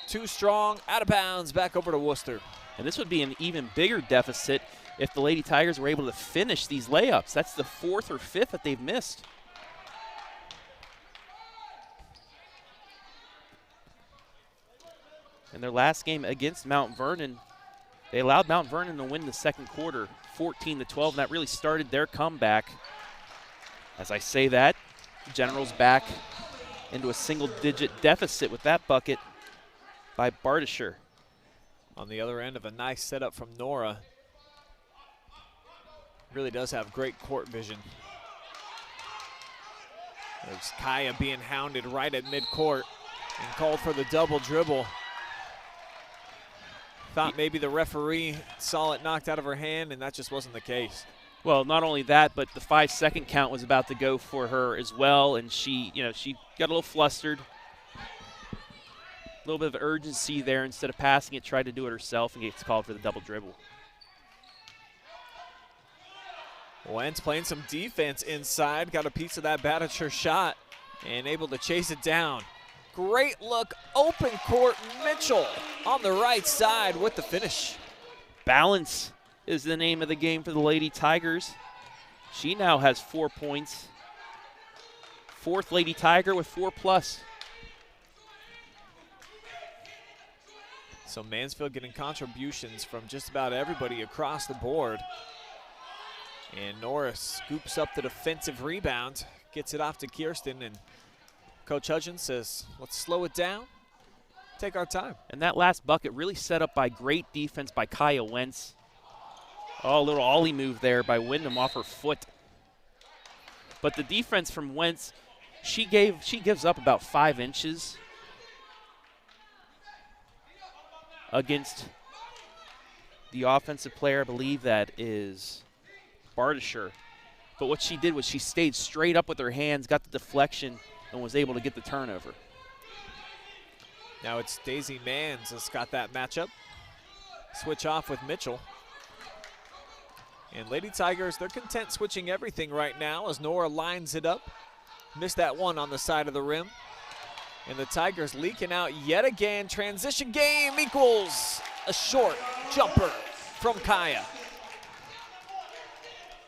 too strong, out of bounds, back over to Wooster. And this would be an even bigger deficit if the Lady Tigers were able to finish these layups. That's the 4th or 5th that they've missed. In their last game against Mount Vernon, they allowed Mount Vernon to win the second quarter, 14-12, and that really started their comeback. As I say that, Generals back into a single-digit deficit with that bucket by Bardisher. On the other end of a nice setup from Nora. Really does have great court vision. There's Kaya being hounded right at midcourt and called for the double dribble. Thought maybe the referee saw it knocked out of her hand, and that just wasn't the case. Well, not only that, but the 5-second count was about to go for her as well, and she got a little flustered. A little bit of urgency there. Instead of passing it, tried to do it herself and gets called for the double dribble. Wentz playing some defense inside, got a piece of that Badicher shot and able to chase it down. Great look, open court, Mitchell on the right side with the finish. Balance is the name of the game for the Lady Tigers. She now has 4 points. Fourth Lady Tiger with 4+. So Mansfield getting contributions from just about everybody across the board. And Norris scoops up the defensive rebound, gets it off to Kirsten, and Coach Hudgens says, let's slow it down, take our time. And that last bucket really set up by great defense by Kaya Wentz. Oh, a little ollie move there by Wyndham off her foot. But the defense from Wentz, she gives up about 5 inches against the offensive player. I believe that is Bardisher. But what she did was she stayed straight up with her hands, got the deflection, and was able to get the turnover. Now it's Daisy Manns that's got that matchup. Switch off with Mitchell. And Lady Tigers, they're content switching everything right now as Nora lines it up. Missed that one on the side of the rim. And the Tigers leaking out yet again. Transition game equals a short jumper from Kaya.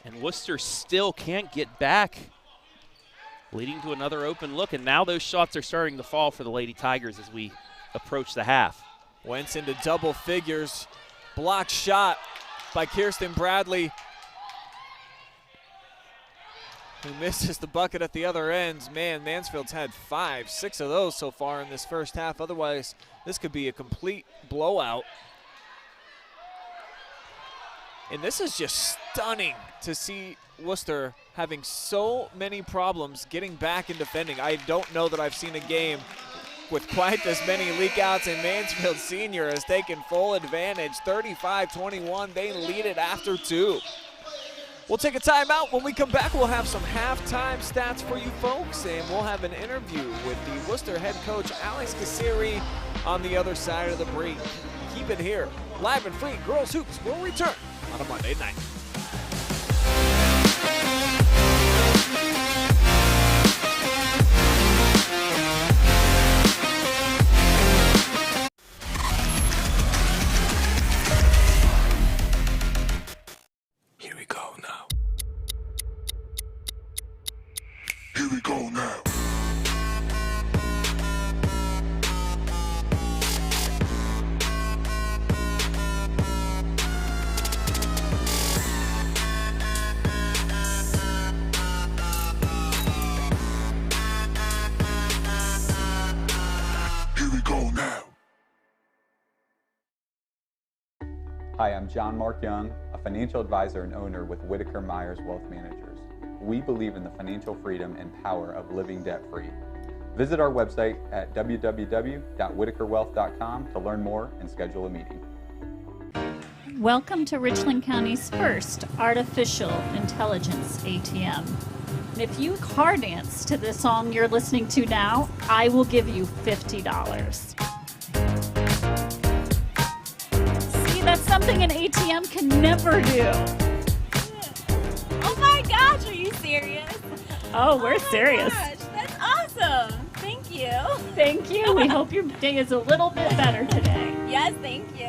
And Wooster still can't get back, leading to another open look. And now those shots are starting to fall for the Lady Tigers as we approach the half. Wentz into double figures. Blocked shot by Kirsten Bradley, who misses the bucket at the other end. Man, Mansfield's had 5, 6 of those so far in this first half. Otherwise, this could be a complete blowout. And this is just stunning to see Wooster having so many problems getting back and defending. I don't know that I've seen a game with quite as many leakouts, and Mansfield Senior has taken full advantage. 35-21, they lead it after 2. We'll take a timeout. When we come back, we'll have some halftime stats for you folks, and we'll have an interview with the Wooster head coach, Alex Cassiri, on the other side of the break. Keep it here. Live and free Girls Hoops will return on a Monday night. Here we go now. Here we go now. Here we go now. Hi, I'm John Mark Young, a financial advisor and owner with Whitaker-Myers Wealth Managers. We believe in the financial freedom and power of living debt-free. Visit our website at www.whitakerwealth.com to learn more and schedule a meeting. Welcome to Richland County's first artificial intelligence ATM. And if you car dance to the song you're listening to now, I will give you $50. That's something an ATM can never do. Oh my gosh, are you serious? Oh, we're serious. Gosh, that's awesome. Thank you. Thank you. We hope your day is a little bit better today. Yes, thank you.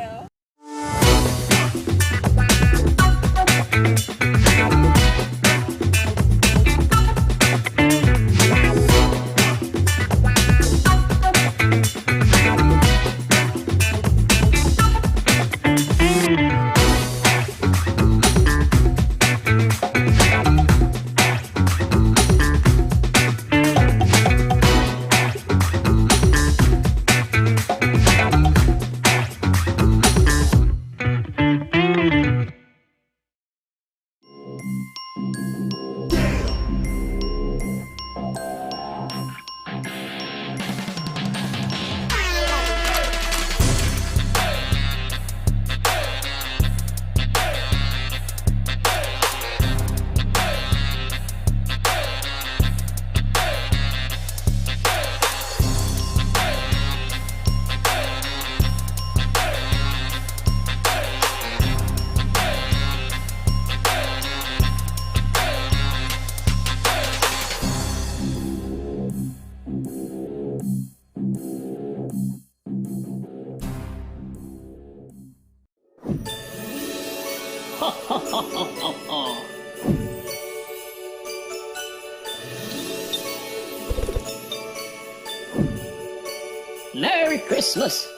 Merry Christmas.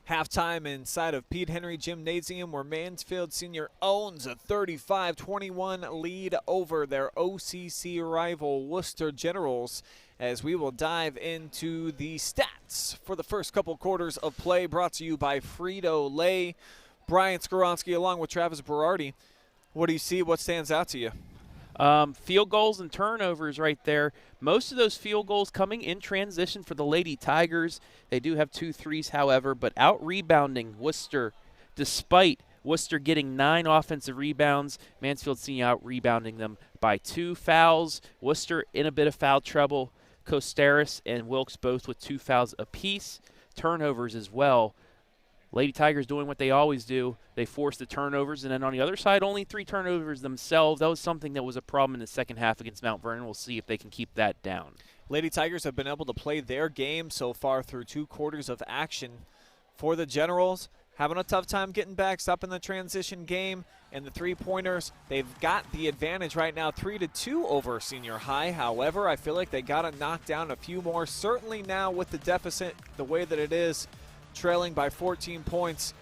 Halftime inside of Pete Henry Gymnasium, where Mansfield Senior owns a 35-21 lead over their OCC rival Wooster Generals, as we will dive into the stats for the first couple quarters of play, brought to you by Frito Lay. Brian Skoronski along with Travis Berardi. What do you see? What stands out to you? Field goals and turnovers right there. Most of those field goals coming in transition for the Lady Tigers. They do have 2 threes, however, but out-rebounding Wooster. Despite Wooster getting 9 offensive rebounds, Mansfield Senior out-rebounding them by 2 fouls. Wooster in a bit of foul trouble. Costeris and Wilkes both with 2 fouls apiece. Turnovers as well. Lady Tigers doing what they always do. They force the turnovers, and then on the other side, only 3 turnovers themselves. That was something that was a problem in the second half against Mount Vernon. We'll see if they can keep that down. Lady Tigers have been able to play their game so far through 2 quarters of action. For the Generals, having a tough time getting back, stopping the transition game, and the 3-pointers, they've got the advantage right now, 3-2 over Senior High. However, I feel like they got to knock down a few more. Certainly now with the deficit the way that it is, trailing by 14 points,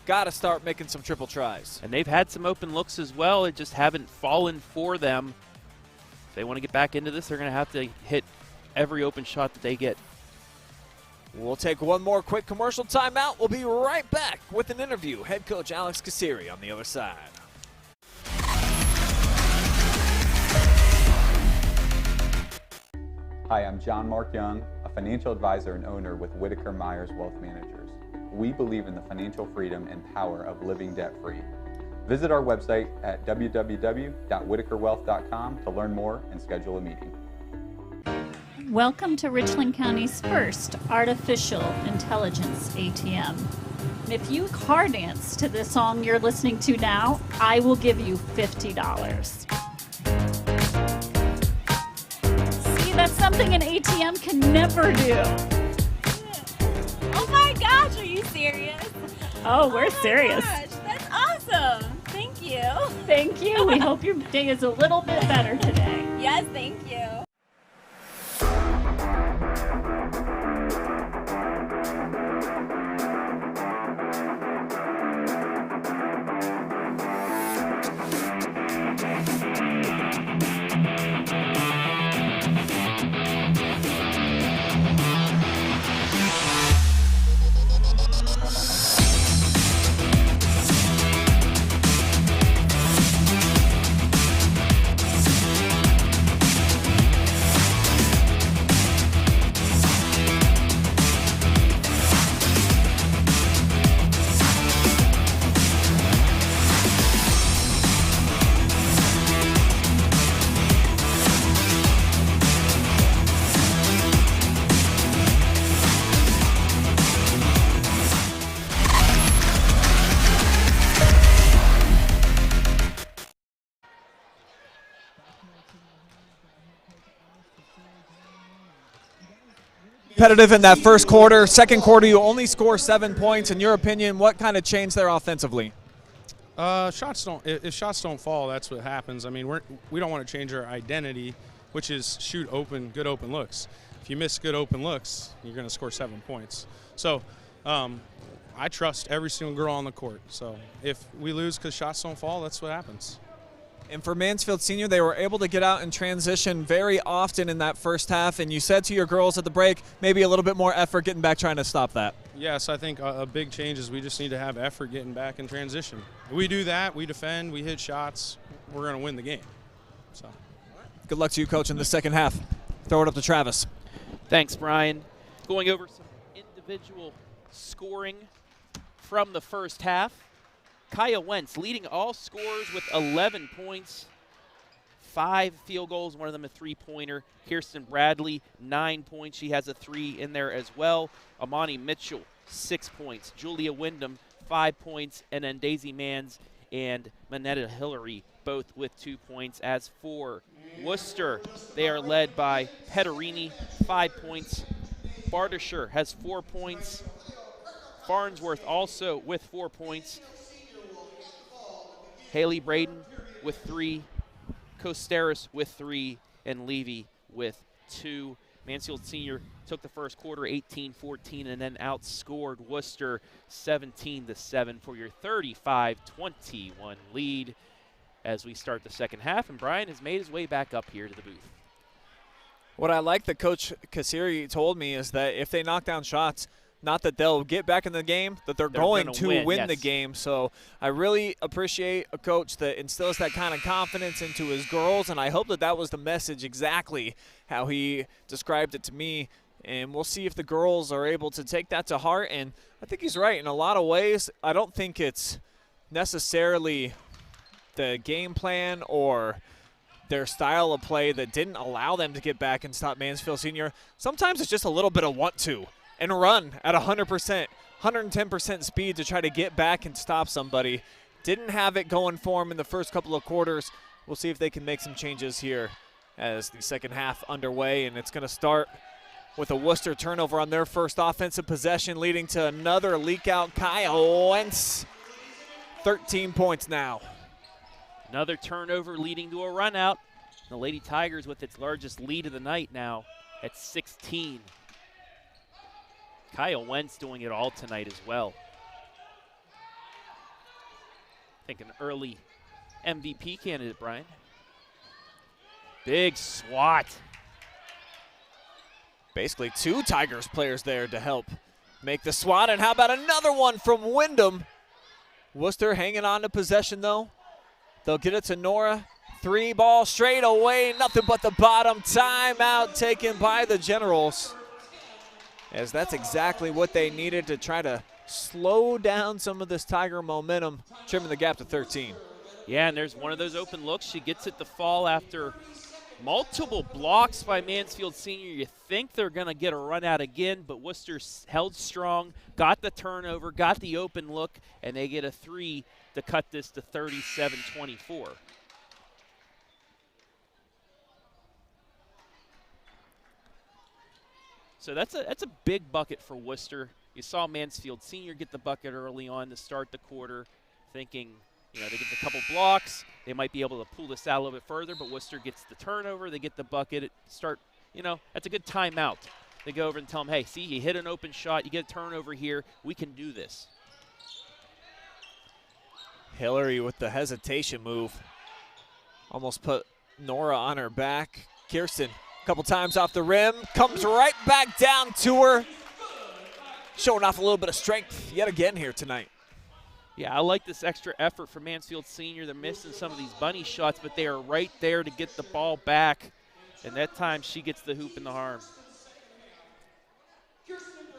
got to start making some triple tries. And they've had some open looks as well. It just haven't fallen for them. If they want to get back into this, they're going to have to hit every open shot that they get. We'll take one more quick commercial timeout. We'll be right back with an interview. Head coach Alex Casiri on the other side. Hi, I'm John Mark Young, a financial advisor and owner with Whitaker-Myers Wealth Managers. We believe in the financial freedom and power of living debt-free. Visit our website at www.whitakerwealth.com to learn more and schedule a meeting. Welcome to Richland County's first artificial intelligence ATM. If you car dance to the song you're listening to now, I will give you $50. That's something an ATM can never do. Oh my gosh, are you serious? Oh, we're serious. Gosh, that's awesome. Thank you. Thank you. We hope your day is a little bit better today. Yes, thank you. competitive in that first quarter. Second quarter, you only score 7 points. In your opinion, what kind of changed there offensively? Shots don't. If shots don't fall, that's what happens. I mean, we don't want to change our identity, which is shoot good open looks. If you miss good open looks, you're going to score 7 points. So I trust every single girl on the court. So if we lose because shots don't fall, that's what happens. And for Mansfield Senior, they were able to get out and transition very often in that first half. And you said to your girls at the break, maybe a little bit more effort getting back trying to stop that. Yes, I think a big change is we just need to have effort getting back in transition. If we do that, we defend, we hit shots, we're going to win the game. So, good luck to you, Coach, in the second half. Throw it up to Travis. Thanks, Brian. Going over some individual scoring from the first half. Kaya Wentz leading all scorers with 11 points, 5 field goals, one of them a three-pointer. Kirsten Bradley, 9 points. She has a 3 in there as well. Amani Mitchell, 6 points. Julia Wyndham, 5 points. And then Daisy Manns and Manetta Hillary, both with 2 points. As for Wooster, they are led by Pederini, 5 points. Bardisher has 4 points. Farnsworth also with 4 points. Haley Braden with 3. Costeris with 3. And Levy with 2. Mansfield Senior took the first quarter 18-14 and then outscored Wooster 17-7 for your 35-21 lead as we start the second half. And Brian has made his way back up here to the booth. What I like that Coach Kasiri told me is that if they knock down shots, not that they'll get back in the game, that they're going to win the game. So I really appreciate a coach that instills that kind of confidence into his girls, and I hope that that was the message exactly how he described it to me. And we'll see if the girls are able to take that to heart. And I think he's right in a lot of ways. I don't think it's necessarily the game plan or their style of play that didn't allow them to get back and stop Mansfield Senior. Sometimes it's just a little bit of want to and run at 100%, 110% speed to try to get back and stop somebody. Didn't have it going for them in the first couple of quarters. We'll see if they can make some changes here as the second half underway, and it's going to start with a Wooster turnover on their first offensive possession, leading to another leak out. Kyle Wentz, 13 points now. Another turnover leading to a run out. The Lady Tigers with its largest lead of the night now at 16. Kyle Wentz doing it all tonight as well. I think an early MVP candidate, Brian. Big swat. Basically 2 Tigers players there to help make the swat. And how about another one from Wyndham? Wooster hanging on to possession, though. They'll get it to Nora. 3 ball straight away. Nothing but the bottom. Timeout taken by the Generals, as that's exactly what they needed to try to slow down some of this Tiger momentum, trimming the gap to 13. Yeah, and there's one of those open looks. She gets it to fall after multiple blocks by Mansfield Senior. You think they're going to get a run out again, but Wooster held strong, got the turnover, got the open look, and they get a 3 to cut this to 37-24. So that's a big bucket for Wooster. You saw Mansfield Senior get the bucket early on to start the quarter, thinking, they get a couple blocks, they might be able to pull this out a little bit further, but Wooster gets the turnover, they get the bucket, that's a good timeout. They go over and tell them, hey, see, you hit an open shot, you get a turnover here, we can do this. Hillary with the hesitation move. Almost put Nora on her back. Kirsten, a couple times off the rim, comes right back down to her. Showing off a little bit of strength yet again here tonight. Yeah, I like this extra effort from Mansfield Senior. They're missing some of these bunny shots, but they are right there to get the ball back. And that time she gets the hoop in the arm.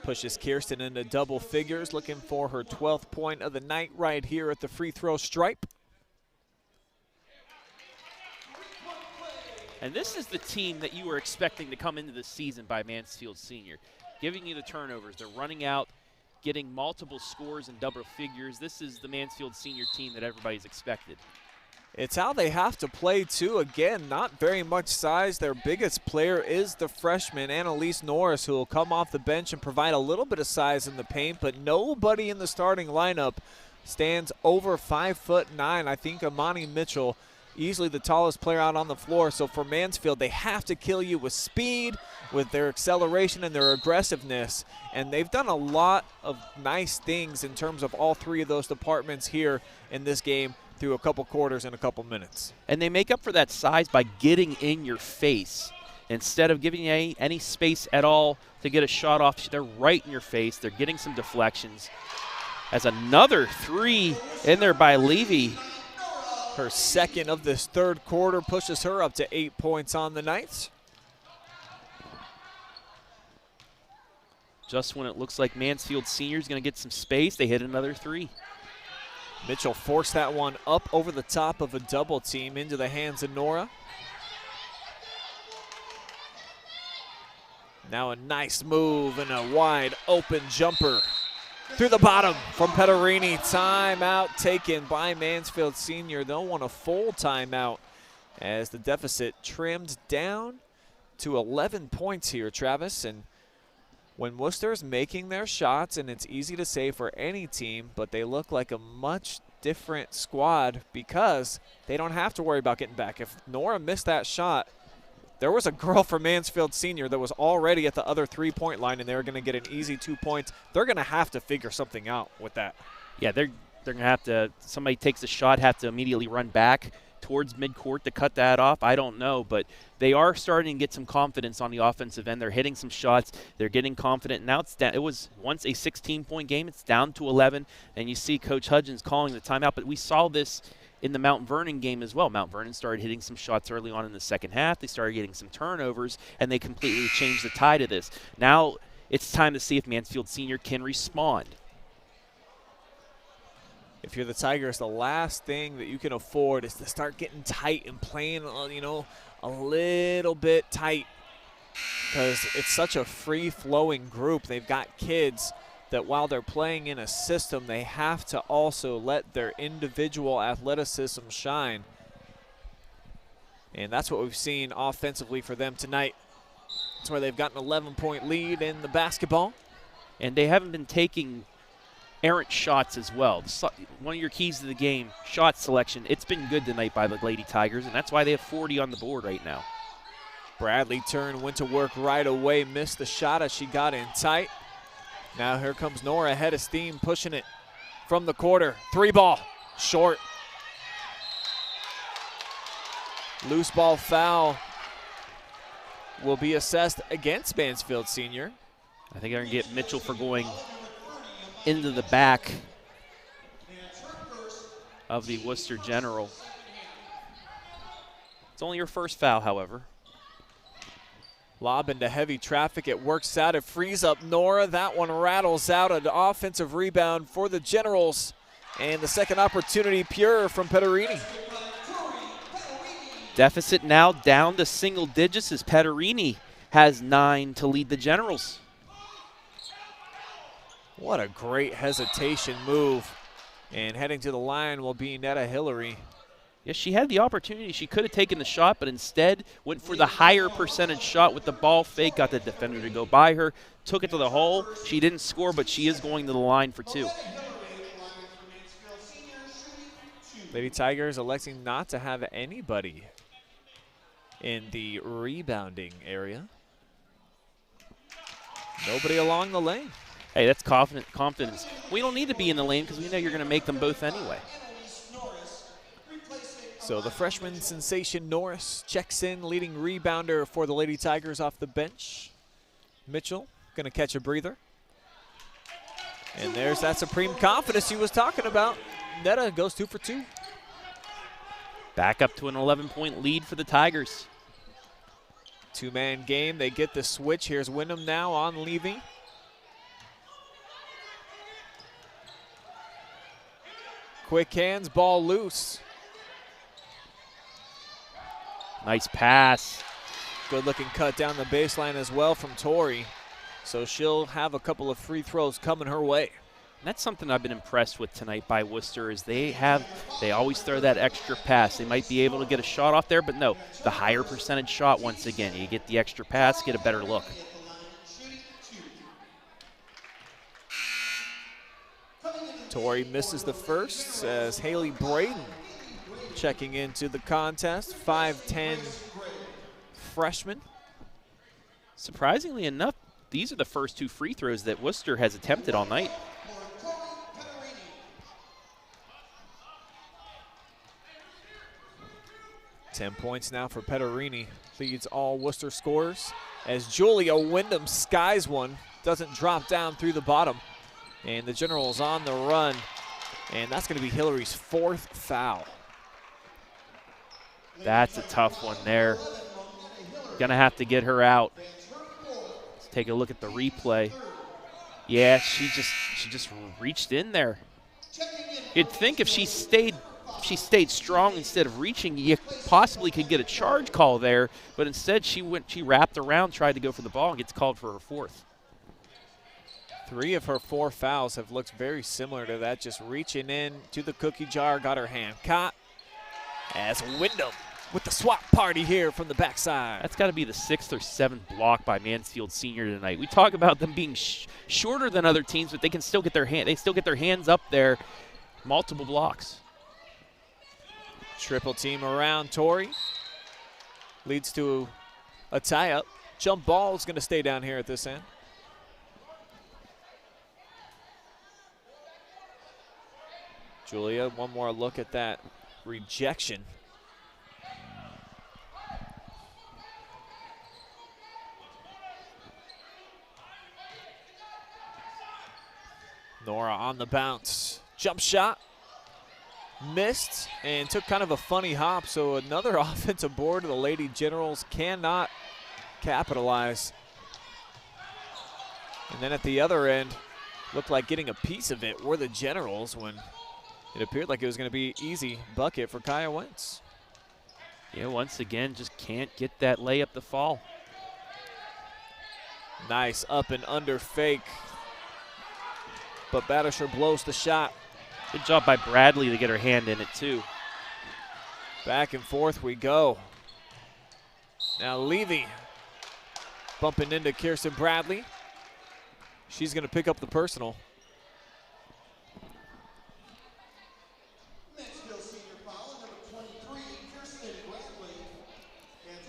Pushes Kirsten into double figures, looking for her 12th point of the night right here at the free throw stripe. And this is the team that you were expecting to come into the season by Mansfield Senior. Giving you the turnovers. They're running out, getting multiple scores in double figures. This is the Mansfield Senior team that everybody's expected. It's how they have to play, too. Again, not very much size. Their biggest player is the freshman, Annalise Norris, who will come off the bench and provide a little bit of size in the paint, but nobody in the starting lineup stands over 5'9". I think Amani Mitchell, easily the tallest player out on the floor. So for Mansfield, they have to kill you with speed, with their acceleration and their aggressiveness. And they've done a lot of nice things in terms of all three of those departments here in this game through a couple quarters and a couple minutes. And they make up for that size by getting in your face. Instead of giving you any space at all to get a shot off, they're right in your face. They're getting some deflections. As another three in there by Levy. Her second of this third quarter pushes her up to 8 points on the night. Just when it looks like Mansfield Senior is going to get some space, they hit another three. Mitchell forced that one up over the top of a double team into the hands of Nora. Now a nice move and a wide open jumper through the bottom from Petterini. Timeout taken by Mansfield Senior. They'll want a full timeout as the deficit trimmed down to 11 points here, Travis. And when Wooster's making their shots, and it's easy to say for any team, but they look like a much different squad because they don't have to worry about getting back. If Nora missed that shot, there was a girl from Mansfield Senior that was already at the other three-point line, and they were going to get an easy 2 points. They're going to have to figure something out with that. Yeah, they're going to have to, somebody takes a shot, have to immediately run back towards midcourt to cut that off. I don't know, but they are starting to get some confidence on the offensive end. They're hitting some shots. They're getting confident. Now it's down. It was once a 16-point game. It's down to 11, and you see Coach Hudgens calling the timeout. But we saw this in the Mount Vernon game as well. Mount Vernon started hitting some shots early on in the second half. They started getting some turnovers, and they completely changed the tide of this. Now it's time to see if Mansfield Senior can respond. If you're the Tigers, the last thing that you can afford is to start getting tight and playing, you know, a little bit tight, because it's such a free-flowing group. They've got kids that while they're playing in a system, they have to also let their individual athleticism shine. And that's what we've seen offensively for them tonight. That's where they've got an 11-point lead in the basketball. And they haven't been taking errant shots as well. One of your keys to the game, shot selection. It's been good tonight by the Lady Tigers, and that's why they have 40 on the board right now. Bradley Turn went to work right away, missed the shot as she got in tight. Now here comes Nora, head of steam, pushing it from the quarter. Three ball, short. Loose ball foul will be assessed against Mansfield Senior. I think they're going to get Mitchell for going into the back of the Wooster General. It's only your first foul, however. Lob into heavy traffic. It works out. It frees up Nora. That one rattles out. An offensive rebound for the Generals. And the second opportunity pure from Petterini. Deficit now down to single digits as Petterini has 9 to lead the Generals. What a great hesitation move. And heading to the line will be Netta Hillary. Yes, she had the opportunity. She could have taken the shot, but instead went for the higher percentage shot with the ball fake, got the defender to go by her, took it to the hole. She didn't score, but she is going to the line for 2. Lady Tigers electing not to have anybody in the rebounding area. Nobody along the lane. Hey, that's confidence. We don't need to be in the lane because we know you're going to make them both anyway. So the freshman sensation Norris checks in, leading rebounder for the Lady Tigers off the bench. Mitchell going to catch a breather. And there's that supreme confidence he was talking about. Netta goes 2 for 2. Back up to an 11-point lead for the Tigers. Two-man game. They get the switch. Here's Wyndham now on Levy. Quick hands, ball loose. Nice pass. Good looking cut down the baseline as well from Tori. So she'll have a couple of free throws coming her way. And that's something I've been impressed with tonight by Wooster is they always throw that extra pass. They might be able to get a shot off there, but no, the higher percentage shot once again. You get the extra pass, get a better look. Tori misses the first as Haley Braden checking into the contest, 5'10" freshman. Surprisingly enough, these are the first 2 free throws that Wooster has attempted all night. Ten points now for Petterini, leads all Worcester scorers as Julia Wyndham skies one, doesn't drop down through the bottom. And the Generals on the run, and that's going to be Hillary's 4th foul. That's a tough one there. Gonna have to get her out. Let's take a look at the replay. Yeah, she just reached in there. You'd think if she stayed strong instead of reaching, you possibly could get a charge call there, but instead she wrapped around, tried to go for the ball, and gets called for her 4th. 3 of her 4 fouls have looked very similar to that, just reaching in to the cookie jar, got her hand caught as Wyndham with the swap party here from the backside. That's got to be the 6th or 7th block by Mansfield Senior tonight. We talk about them being shorter than other teams, but they can still get their hands up there. Multiple blocks. Triple team around Tori. Leads to a tie-up. Jump ball is going to stay down here at this end. Julia, one more look at that rejection. Nora on the bounce. Jump shot. Missed and took kind of a funny hop, so another offensive board. The Lady Generals cannot capitalize. And then at the other end, looked like getting a piece of it were the Generals when it appeared like it was going to be easy bucket for Kaya Wentz. Yeah, once again, just can't get that layup to fall. Nice up and under fake, but Battersher blows the shot. Good job by Bradley to get her hand in it, too. Back and forth we go. Now Levy bumping into Kirsten Bradley. She's going to pick up the personal.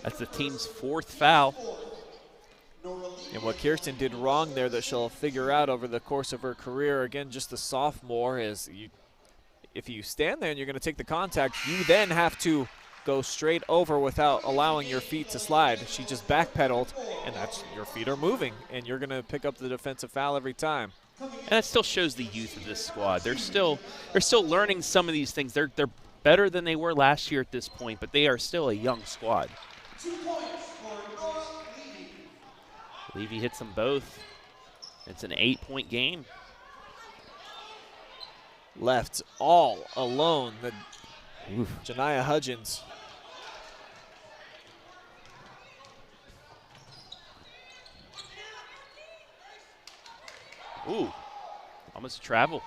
That's the team's 4th foul. And what Kirsten did wrong there that she'll figure out over the course of her career, again, just a sophomore, is if you stand there and you're going to take the contact, you then have to go straight over without allowing your feet to slide. She just backpedaled, and that's your feet are moving, and you're going to pick up the defensive foul every time. And that still shows the youth of this squad. They're still learning some of these things. They're better than they were last year at this point, but they are still a young squad. 2 points for Nora Levy. Levy hits them both. It's an 8-point game. Left all alone, the Janiyah Hudgens. Ooh, almost a travel.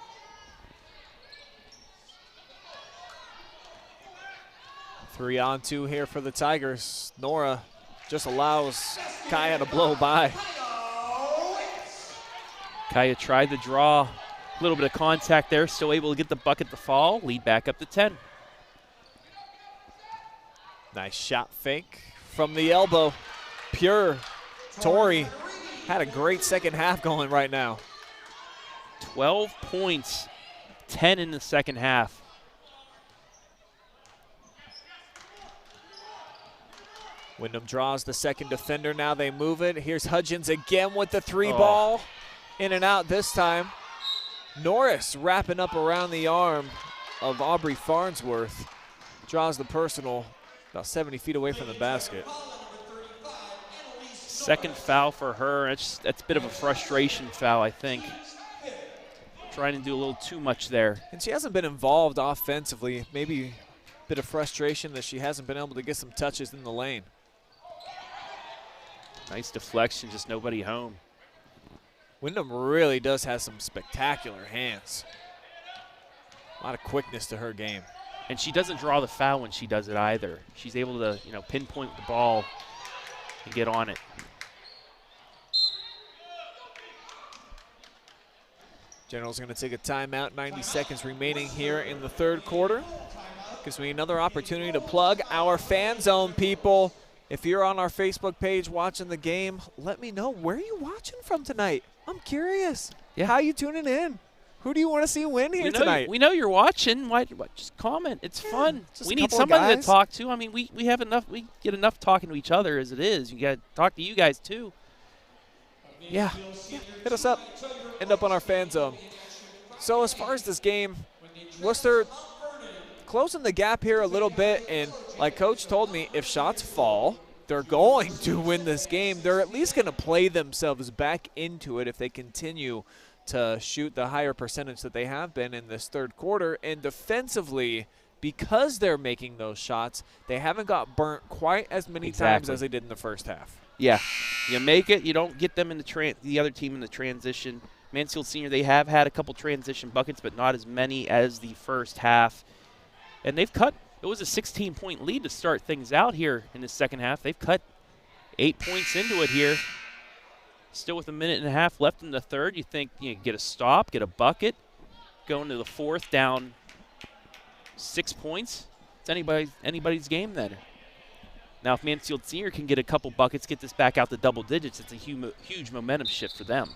Three on two here for the Tigers. Nora just allows Kaya to blow by. Kaya tried the draw. A little bit of contact there, still able to get the bucket to fall. Lead back up to 10. Nice shot fake from the elbow. Pure. Tori had a great second half going right now. 12 points, 10 in the second half. Wyndham draws the second defender. Now they move it. Here's Hudgens again with the three ball. In and out this time. Norris wrapping up around the arm of Aubrey Farnsworth. Draws the personal about 70 feet away from the basket. Second foul for her. That's a bit of a frustration foul, I think. Trying to do a little too much there. And she hasn't been involved offensively. Maybe a bit of frustration that she hasn't been able to get some touches in the lane. Nice deflection, just nobody home. Wyndham really does have some spectacular hands. A lot of quickness to her game. And she doesn't draw the foul when she does it either. She's able to, pinpoint the ball and get on it. General's going to take a timeout. 90 seconds remaining here in the third quarter. Gives me another opportunity to plug our fan zone, people. If you're on our Facebook page watching the game, let me know, where are you watching from tonight? I'm curious. Yeah. How you tuning in? Who do you want to see win here tonight? We know you're watching. Why just comment. It's fun. just We a need couple of somebody to guys. talk to. I mean, we have enough. We get enough talking to each other as it is. You got to talk to you guys too. Yeah, hit us up. End up on our fan zone. So as far as this game, Wooster closing the gap here a little bit, and like Coach told me, if shots fall, they're going to win this game. They're at least going to play themselves back into it if they continue to shoot the higher percentage that they have been in this third quarter. And defensively, because they're making those shots, they haven't got burnt quite as many times as they did in the first half. Yeah, you make it. You don't get them in the other team in the transition. Mansfield Senior, they have had a couple transition buckets, but not as many as the first half. And they've cut. It was a 16-point lead to start things out here in the second half. They've cut 8 points into it here. Still with a minute and a half left in the third. You think you get a stop, get a bucket, go into the fourth down 6 points. It's anybody's game then. Now, if Mansfield Senior can get a couple buckets, get this back out to double digits, it's a huge momentum shift for them.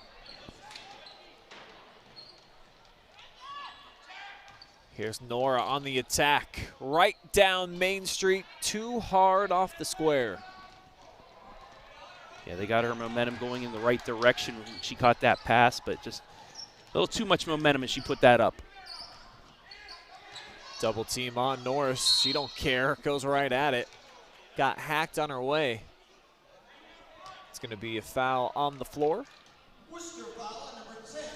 Here's Nora on the attack. Right down Main Street, too hard off the square. Yeah, they got her momentum going in the right direction when she caught that pass, but just a little too much momentum and she put that up. Double team on Norris. She don't care. Goes right at it. Got hacked on her way. It's going to be a foul on the floor.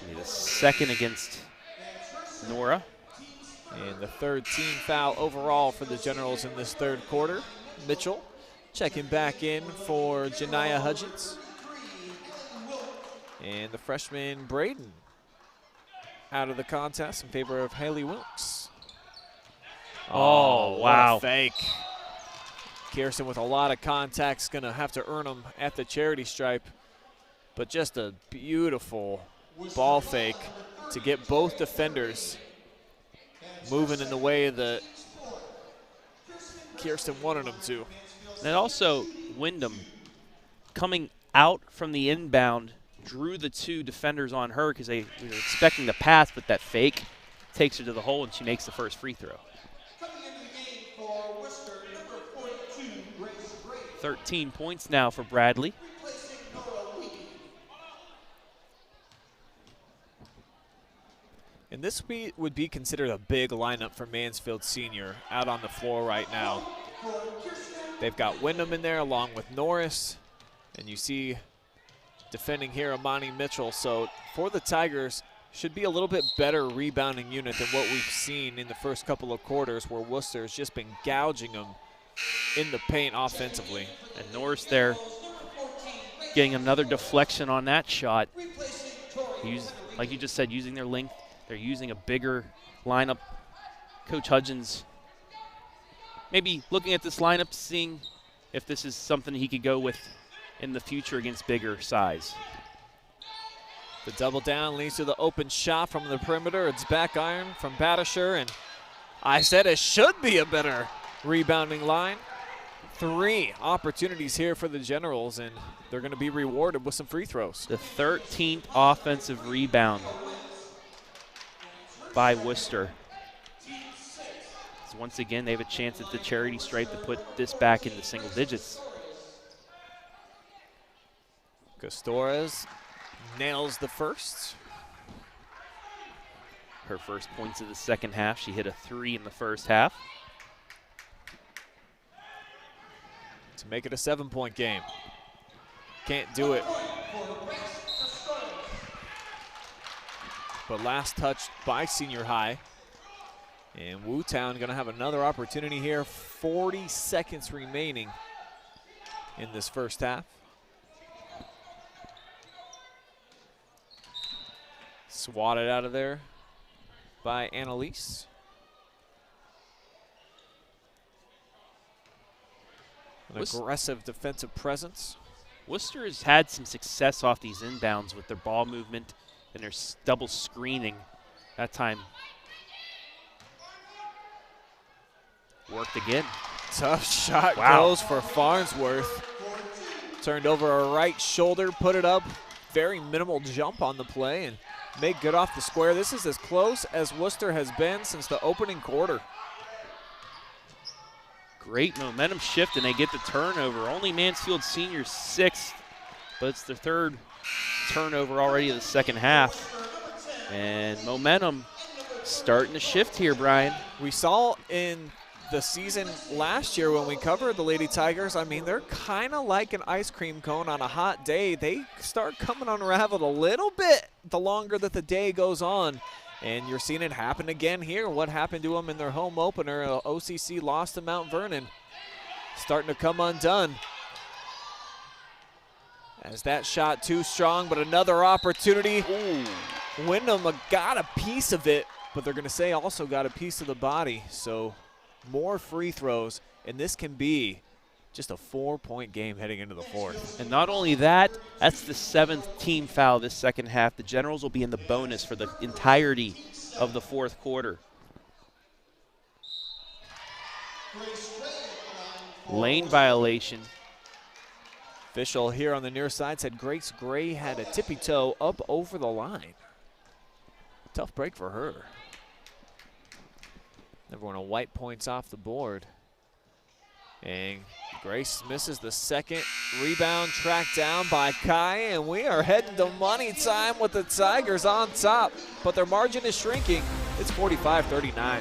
Need a second against Nora. And the third team foul overall for the Generals in this third quarter. Mitchell checking back in for Janiyah Hudgens. And the freshman Braden out of the contest in favor of Haley Wilkes. Oh, wow. What a fake. Kirsten with a lot of contacts, going to have to earn them at the charity stripe. But just a beautiful ball fake to get both defenders moving in the way that Kirsten wanted them to. And also, Wyndham coming out from the inbound drew the two defenders on her because they were expecting the pass, but that fake takes her to the hole and she makes the first free throw. 13 points now for Bradley. And this would be considered a big lineup for Mansfield Senior out on the floor right now. They've got Wyndham in there along with Norris. And you see defending here Amani Mitchell. So for the Tigers, should be a little bit better rebounding unit than what we've seen in the first couple of quarters where Wooster's just been gouging them in the paint offensively. And Norris there getting another deflection on that shot. Like you just said, using their length. They're using a bigger lineup. Coach Hudgens maybe looking at this lineup, seeing if this is something he could go with in the future against bigger size. The double down leads to the open shot from the perimeter. It's back iron from Batisher, and I said it should be a better rebounding line. 3 opportunities here for the Generals, and they're going to be rewarded with some free throws. The 13th offensive rebound by Wooster. So once again, they have a chance at the charity stripe to put this back into single digits. Castores nails the first. Her first points of the second half. She hit a 3 in the first half. To make it a 7-point game. Can't do it. But last touch by Senior High. And Wu-Town going to have another opportunity here. 40 seconds remaining in this first half. Swatted out of there by Annalise. An aggressive defensive presence. Worcester has had some success off these inbounds with their ball movement and their double screening. That time worked again. Tough shot goes for Farnsworth. Turned over a right shoulder, put it up. Very minimal jump on the play and made good off the square. This is as close as Wooster has been since the opening quarter. Great momentum shift, and they get the turnover. Only Mansfield Senior 6th, but it's their third turnover already in the second half. And momentum starting to shift here, Brian. We saw in the season last year when we covered the Lady Tigers, I mean, they're kind of like an ice cream cone on a hot day. They start coming unraveled a little bit the longer that the day goes on. And you're seeing it happen again here. What happened to them in their home opener? OCC lost to Mount Vernon. Starting to come undone. As that shot too strong, but another opportunity. Ooh. Wyndham got a piece of it, but they're going to say also got a piece of the body. So more free throws, and this can be just a 4-point game heading into the fourth. And not only that, that's the 7th team foul this second half. The Generals will be in the bonus for the entirety of the fourth quarter. Lane violation. Official here on the near side said Grace Gray had a tippy toe up over the line. Tough break for her. Everyone a white points off the board. And Grace misses the second. Rebound tracked down by Kai, and we are heading to money time with the Tigers on top. But their margin is shrinking. It's 45-39.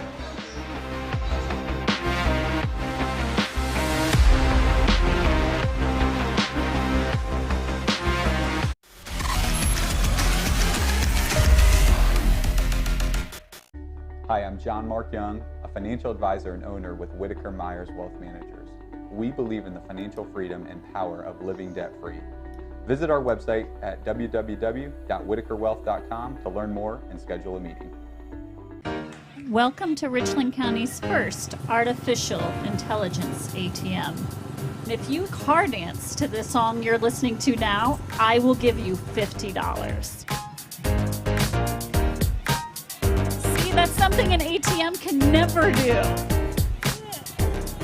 Hi, I'm John Mark Young, a financial advisor and owner with Whitaker-Myers Wealth Managers. We believe in the financial freedom and power of living debt-free. Visit our website at www.whitakerwealth.com to learn more and schedule a meeting. Welcome to Richland County's first artificial intelligence ATM. And if you car dance to the song you're listening to now, I will give you $50. That's something an ATM can never do.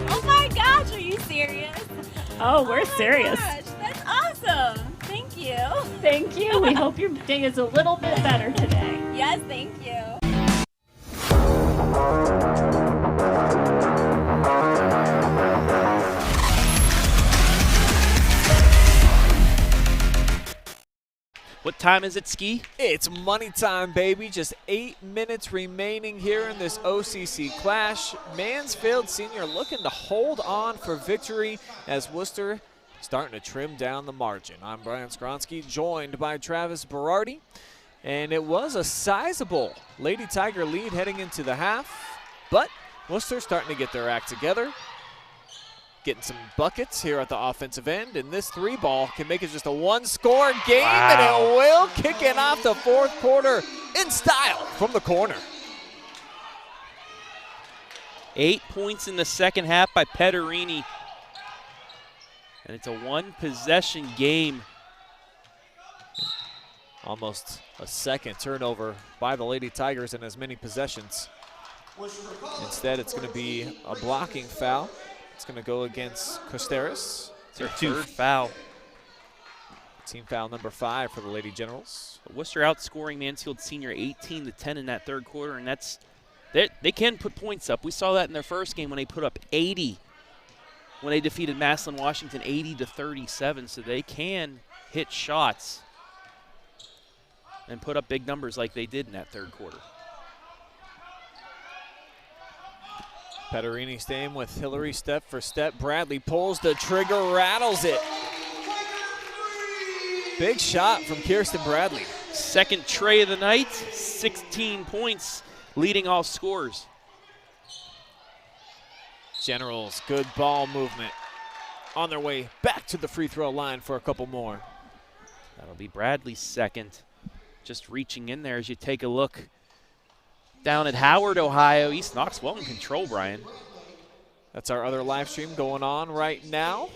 Oh my gosh, are you serious? Oh, we're serious. Gosh, that's awesome. Thank you. Thank you. We hope your day is a little bit better today. Yes, thank you. What time is it, Ski? It's money time, baby. Just 8 minutes remaining here in this OCC clash. Mansfield Senior looking to hold on for victory as Wooster starting to trim down the margin. I'm Brian Skronsky, joined by Travis Berardi. And it was a sizable Lady Tiger lead heading into the half, but Wooster starting to get their act together. Getting some buckets here at the offensive end, and this three ball can make it just a one-score game, and it will kick it off the fourth quarter in style from the corner. 8 points in the second half by Petterini, and it's a one-possession game. Almost a second turnover by the Lady Tigers in as many possessions. Instead, it's going to be a blocking foul. It's going to go against Costeras. It's their third foul. Team foul number 5 for the Lady Generals. Worcester outscoring Mansfield Senior 18-10 in that third quarter, and that's they can put points up. We saw that in their first game when they put up 80 when they defeated Massillon Washington 80-37, so they can hit shots and put up big numbers like they did in that third quarter. Petterini staying with Hillary step for step. Bradley pulls the trigger, rattles it. Big shot from Kirsten Bradley. Second tray of the night, 16 points, leading all scorers. Generals, good ball movement. On their way back to the free throw line for a couple more. That'll be Bradley's second. just reaching in there as you take a look down at Howard, Ohio. East Knox well in control, Brian. That's our other live stream going on right now.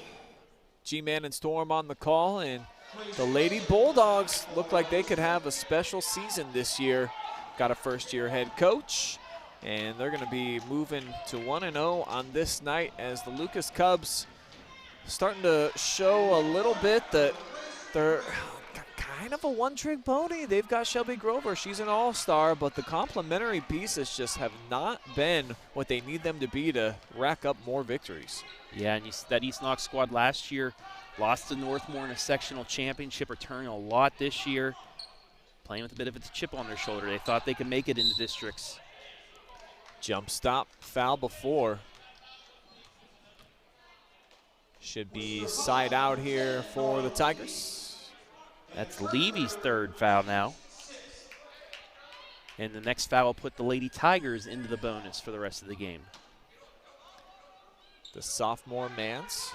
G-Man and Storm on the call, and the Lady Bulldogs look like they could have a special season this year. Got a first-year head coach, and they're going to be moving to 1-0 on this night as the Lucas Cubs starting to show a little bit that they're kind of a one-trick pony. They've got Shelby Grover. She's an all-star, but the complementary pieces just have not been what they need them to be to rack up more victories. Yeah, and that East Knox squad last year lost to Northmore in a sectional championship, returning a lot this year, playing with a bit of a chip on their shoulder. They thought they could make it into districts. Jump stop, foul before. Should be side out here for the Tigers. That's Levy's third foul now. And the next foul will put the Lady Tigers into the bonus for the rest of the game. The sophomore Mance.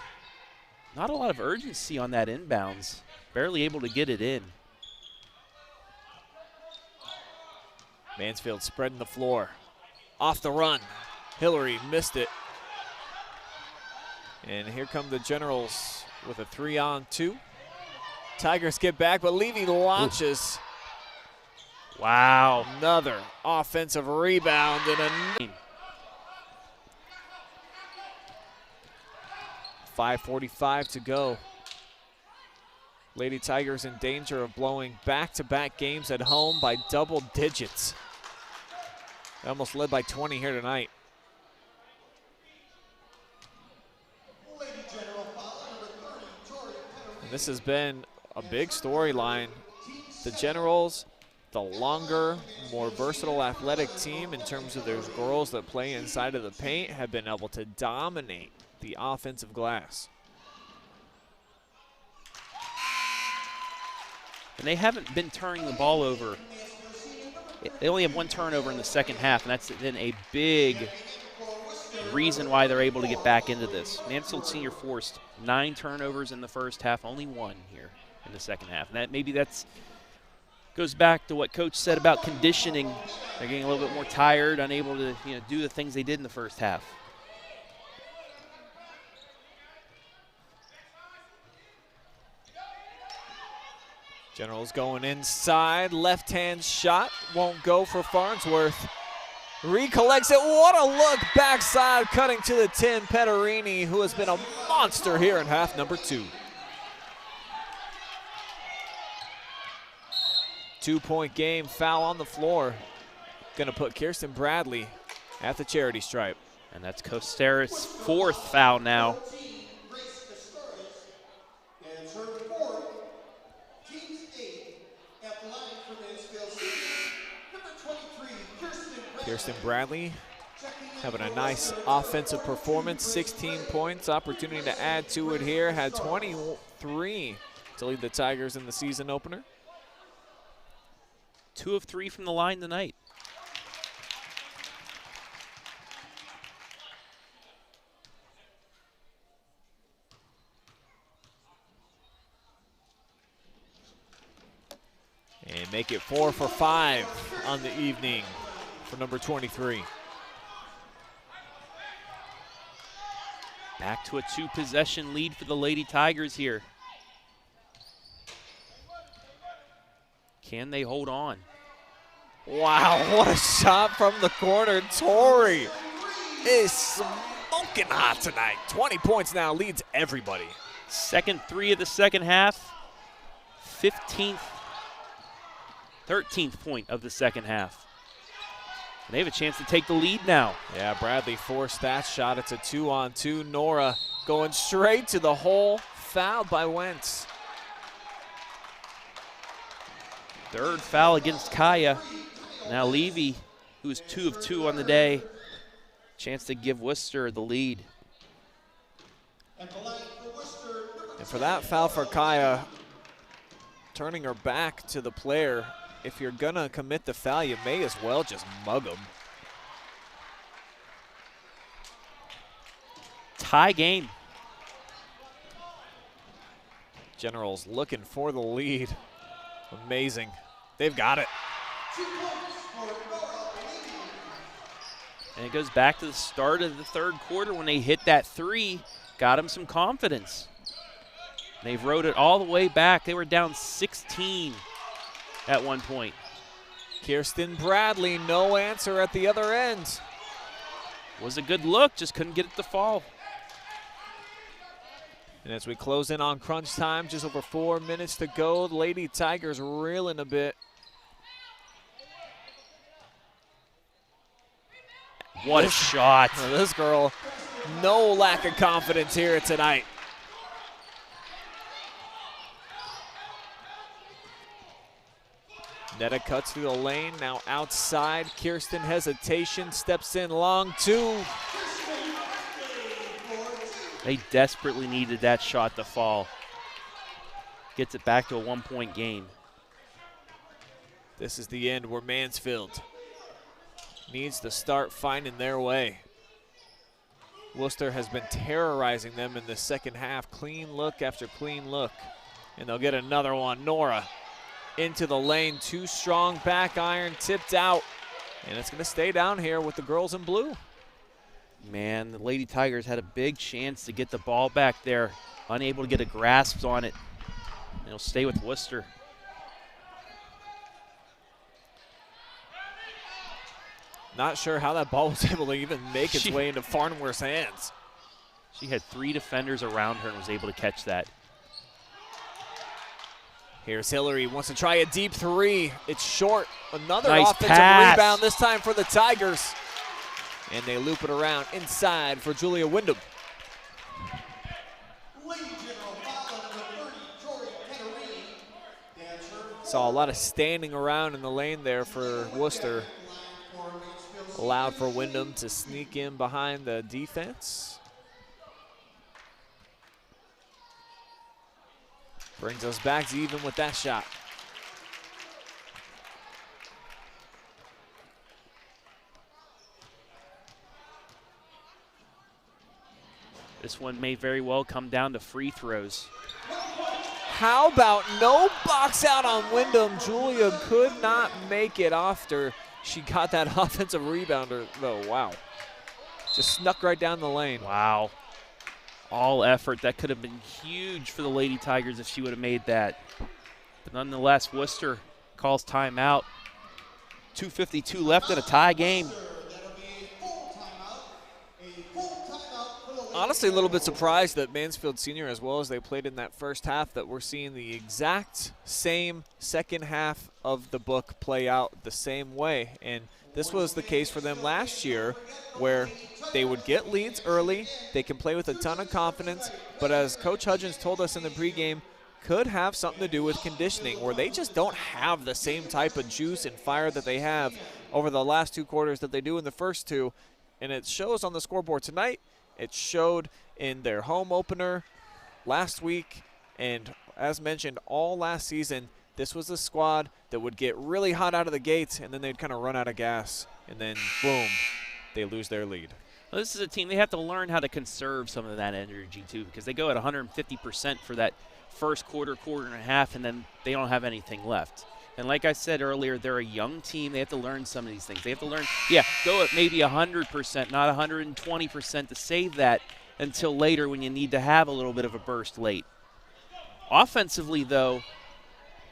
Not a lot of urgency on that inbounds. Barely able to get it in. Mansfield spreading the floor. Off the run. Hillary missed it. And here come the Generals with a 3-on-2. Tigers get back, but Levy launches. Ooh. Wow. Another offensive rebound and a 5:45 to go. Lady Tigers in danger of blowing back-to-back games at home by double digits. They almost led by 20 here tonight. And this has been a big storyline. The Generals, the longer, more versatile athletic team in terms of those girls that play inside of the paint, have been able to dominate the offensive glass. And they haven't been turning the ball over. They only have one turnover in the second half, and that's been a big reason why they're able to get back into this. Mansfield Senior forced 9 turnovers in the first half, only 1 here in the second half. And maybe that's goes back to what Coach said about conditioning. They're getting a little bit more tired, unable to do the things they did in the first half. Generals going inside, left-hand shot, won't go for Farnsworth. Recollects it, what a look, backside, cutting to the 10, Petterini, who has been a monster here in half number 2. 2-point game, foul on the floor. Gonna put Kirsten Bradley at the charity stripe. And that's Costera's 4th foul now. Kirsten Bradley having a nice offensive performance, 16 points, opportunity to add to it here, had 23 to lead the Tigers in the season opener. 2 of 3 from the line tonight. And make it 4 for 5 on the evening for number 23. Back to a 2-possession lead for the Lady Tigers here. Can they hold on? Wow, what a shot from the corner. Torrey is smoking hot tonight. 20 points now, leads everybody. Second 3 of the second half. 13th point of the second half. And they have a chance to take the lead now. Yeah, Bradley forced that shot. It's a 2-on-2. Nora going straight to the hole, fouled by Wentz. Third foul against Kaya. Now Levy, who's 2 of 2 on the day, chance to give Wooster the lead. And for that foul for Kaya, turning her back to the player, if you're gonna commit the foul, you may as well just mug them. Tie game. Generals looking for the lead. Amazing. They've got it. 2 points for Nora leading. And it goes back to the start of the third quarter when they hit that three, got them some confidence. They've rode it all the way back. They were down 16 at one point. Kirsten Bradley, no answer at the other end. Was a good look, just couldn't get it to fall. And as we close in on crunch time, just over 4 minutes to go, the Lady Tigers reeling a bit. What a shot. This girl, no lack of confidence here tonight. Netta cuts through the lane, now outside. Kirsten hesitation, steps in long two. They desperately needed that shot to fall. Gets it back to a 1-point game. This is the end where Mansfield needs to start finding their way. Wooster has been terrorizing them in the second half. Clean look after clean look. And they'll get another one. Nora into the lane, too strong, back iron, tipped out. And it's gonna stay down here with the girls in blue. Man, the Lady Tigers had a big chance to get the ball back there, unable to get a grasp on it. And it'll stay with Wooster. Not sure how that ball was able to even make its way into Farnworth's hands. She had 3 defenders around her and was able to catch that. Here's Hillary, wants to try a deep three. It's short. Another nice offensive pass. rebound, this time for the Tigers. And they loop it around inside for Julia Wyndham. Lady General foul number 30, Tori Caterini. Dancer. Saw a lot of standing around in the lane there for Worcester. Allowed for Wyndham to sneak in behind the defense. Brings us back to even with that shot. This one may very well come down to free throws. How about no box out on Wyndham? Julia could not make it after she got that offensive rebounder, though. Wow. Just snuck right down the lane. Wow. All effort. That could have been huge for the Lady Tigers if she would have made that. But nonetheless, Wooster calls timeout. 2:52 left in a tie game. Honestly, a little bit surprised that Mansfield Senior, as well as they played in that first half, that we're seeing the exact same second half of the book play out the same way. And this was the case for them last year, where they would get leads early, they can play with a ton of confidence, but as Coach Hudgens told us in the pregame, could have something to do with conditioning, where they just don't have the same type of juice and fire that they have over the last 2 quarters that they do in the first 2. And it shows on the scoreboard tonight. It showed in their home opener last week, and as mentioned, all last season, this was a squad that would get really hot out of the gates, and then they'd kind of run out of gas, and then boom, they lose their lead. Well, this is a team, they have to learn how to conserve some of that energy too, because they go at 150% for that first quarter, quarter and a half, and then they don't have anything left. And like I said earlier, they're a young team. They have to learn some of these things. They have to learn, go at maybe 100%, not 120% to save that until later when you need to have a little bit of a burst late. Offensively, though,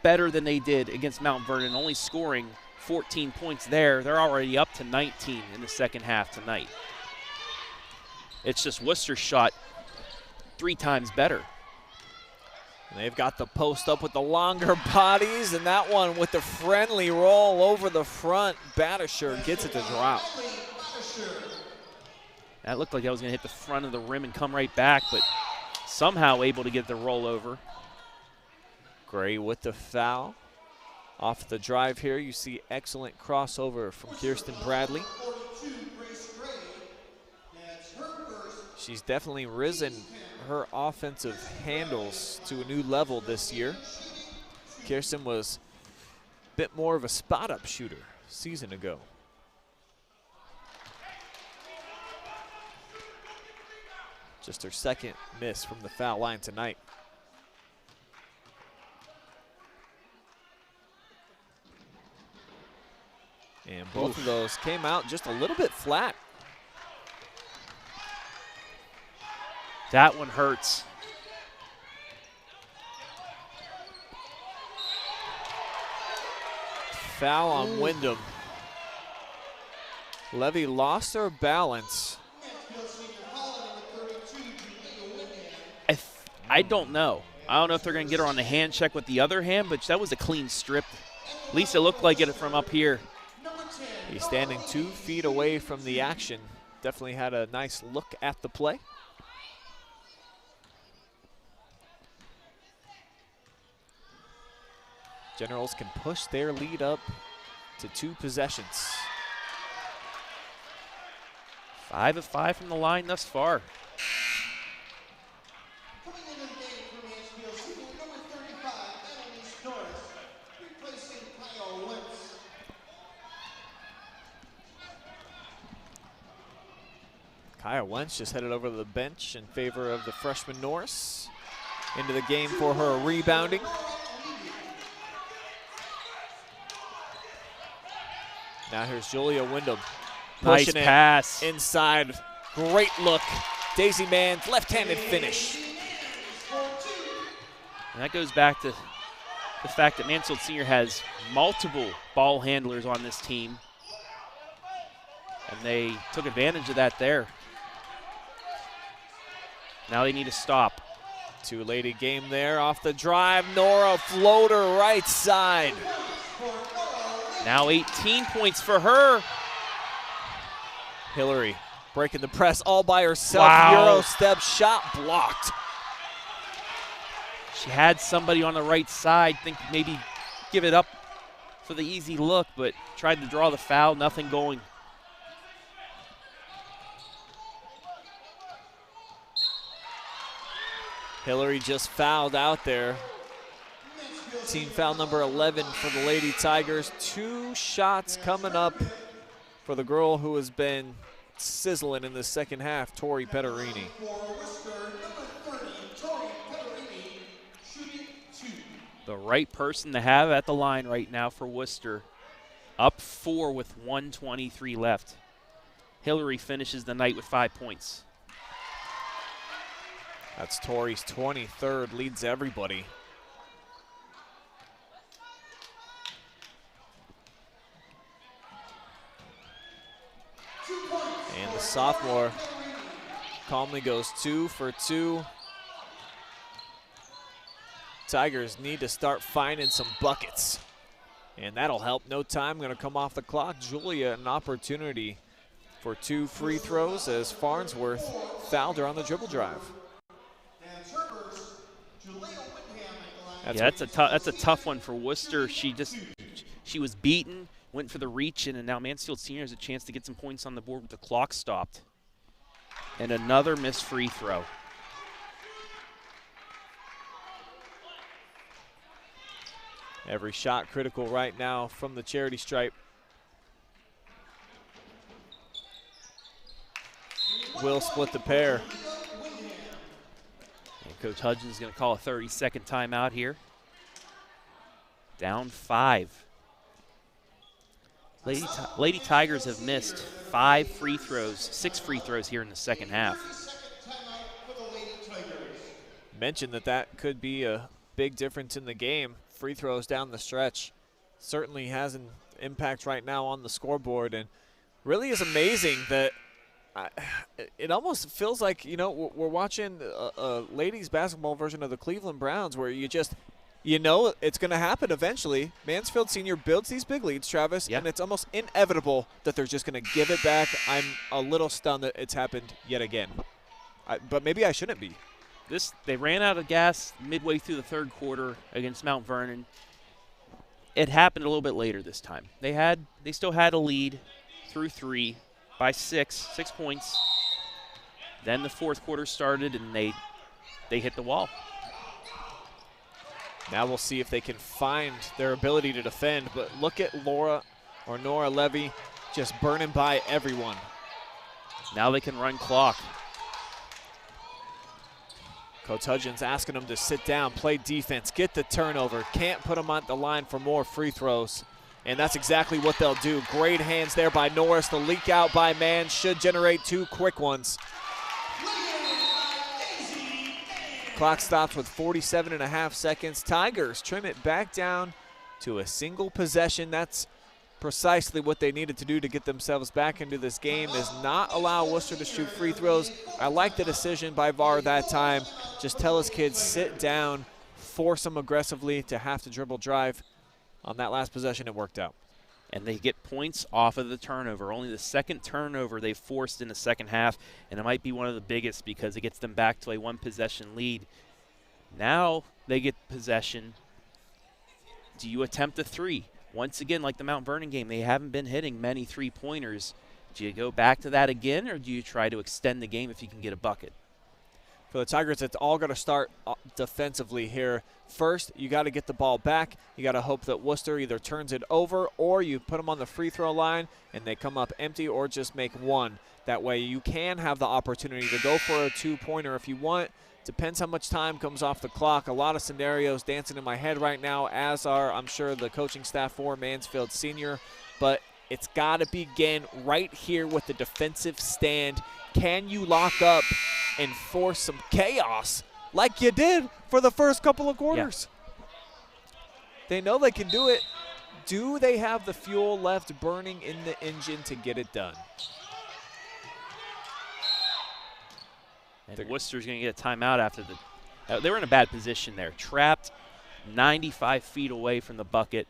better than they did against Mount Vernon, only scoring 14 points there. They're already up to 19 in the second half tonight. It's just Worcester's shot 3 times better. And they've got the post up with the longer bodies, and that one with the friendly roll over the front. Battisher gets it to drop. That looked like that was going to hit the front of the rim and come right back, but somehow able to get the roll over. Gray with the foul. Off the drive here, you see excellent crossover from Kirsten Bradley. She's definitely risen her offensive handles to a new level this year. Kirsten was a bit more of a spot-up shooter a season ago. Just her second miss from the foul line tonight. And both of those came out just a little bit flat. That one hurts. Foul on Wyndham. Levy lost her balance. I don't know. I don't know if they're going to get her on the hand check with the other hand, but that was a clean strip. At least it looked like it from up here. He's standing 2 feet away from the action. Definitely had a nice look at the play. Generals can push their lead up to 2 possessions. 5 of 5 from the line thus far. Coming into the game for Mansfield Senior, number 35, Adena Corporation, replacing Kyle Wentz. Kaya Wentz just headed over to the bench in favor of the freshman Norris. Into the game for her rebounding. Now here's Julia Wyndham. Nice Pushing pass. it inside. Great look. Daisy Mann's left-handed finish. And that goes back to the fact that Mansfield Senior has multiple ball handlers on this team. And they took advantage of that there. Now they need to stop. 2-lady game there off the drive. Nora floater right side. Now 18 points for her. Hillary breaking the press all by herself. Wow. Euro step shot blocked. She had somebody on the right side, think maybe give it up for the easy look, but tried to draw the foul, nothing going. Hillary just fouled out there. Team foul number 11 for the Lady Tigers. 2 shots coming up for the girl who has been sizzling in the second half, Tori Petterini. The right person to have at the line right now for Wooster. Up 4 with 1:23 left. Hillary finishes the night with 5 points. That's Tori's 23rd, leads everybody. And the sophomore calmly goes 2 for 2. Tigers need to start finding some buckets. And that'll help. No time going to come off the clock. Julia, an opportunity for 2 free throws as Farnsworth fouled her on the dribble drive. That's a tough one for Wooster. She was beaten, went for the reach, and now Mansfield Senior has a chance to get some points on the board with the clock stopped. And another missed free throw. Every shot critical right now from the charity stripe. Will split the pair. And Coach Hudgens is going to call a 30-second timeout here. Down 5. Lady Tigers have missed 5 free throws, 6 free throws here in the second half. Mentioned that could be a big difference in the game. Free throws down the stretch certainly has an impact right now on the scoreboard, and really is amazing that it almost feels like, you know, we're watching a ladies basketball version of the Cleveland Browns where you just, you know, it's going to happen eventually. Mansfield Senior builds these big leads, Travis, and it's almost inevitable that they're just going to give it back. I'm a little stunned that it's happened yet again, but maybe I shouldn't be. They ran out of gas midway through the third quarter against Mount Vernon. It happened a little bit later this time. They still had a lead through 3 by 6 points. Then the fourth quarter started and they hit the wall. Now we'll see if they can find their ability to defend, but look at Nora Levy just burning by everyone. Now they can run clock. Coach Hudgens asking them to sit down, play defense, get the turnover. Can't put them on the line for more free throws. And that's exactly what they'll do. Great hands there by Norris. The leak out by Mann should generate 2 quick ones. Clock stops with 47.5 seconds. Tigers trim it back down to a single possession. That's precisely what they needed to do to get themselves back into this game, is not allow Wooster to shoot free throws. I like the decision by VAR that time. Just tell his kids, sit down, force them aggressively to have to dribble drive. On that last possession, it worked out. And they get points off of the turnover. Only the second turnover they forced in the second half, and it might be one of the biggest because it gets them back to a 1-possession lead. Now they get possession. Do you attempt a 3? Once again, like the Mount Vernon game, they haven't been hitting many 3-pointers. Do you go back to that again, or do you try to extend the game if you can get a bucket? For the Tigers, it's all going to start defensively here. First, you got to get the ball back. You got to hope that Wooster either turns it over or you put them on the free throw line and they come up empty, or just make one. That way you can have the opportunity to go for a 2-pointer if you want. Depends how much time comes off the clock. A lot of scenarios dancing in my head right now, as are, I'm sure, the coaching staff for Mansfield Senior. But it's got to begin right here with the defensive stand. Can you lock up and force some chaos like you did for the first couple of quarters? Yeah. They know they can do it. Do they have the fuel left burning in the engine to get it done? And Worcester's going to get a timeout after the they were in a bad position there. Trapped 95 feet away from the bucket.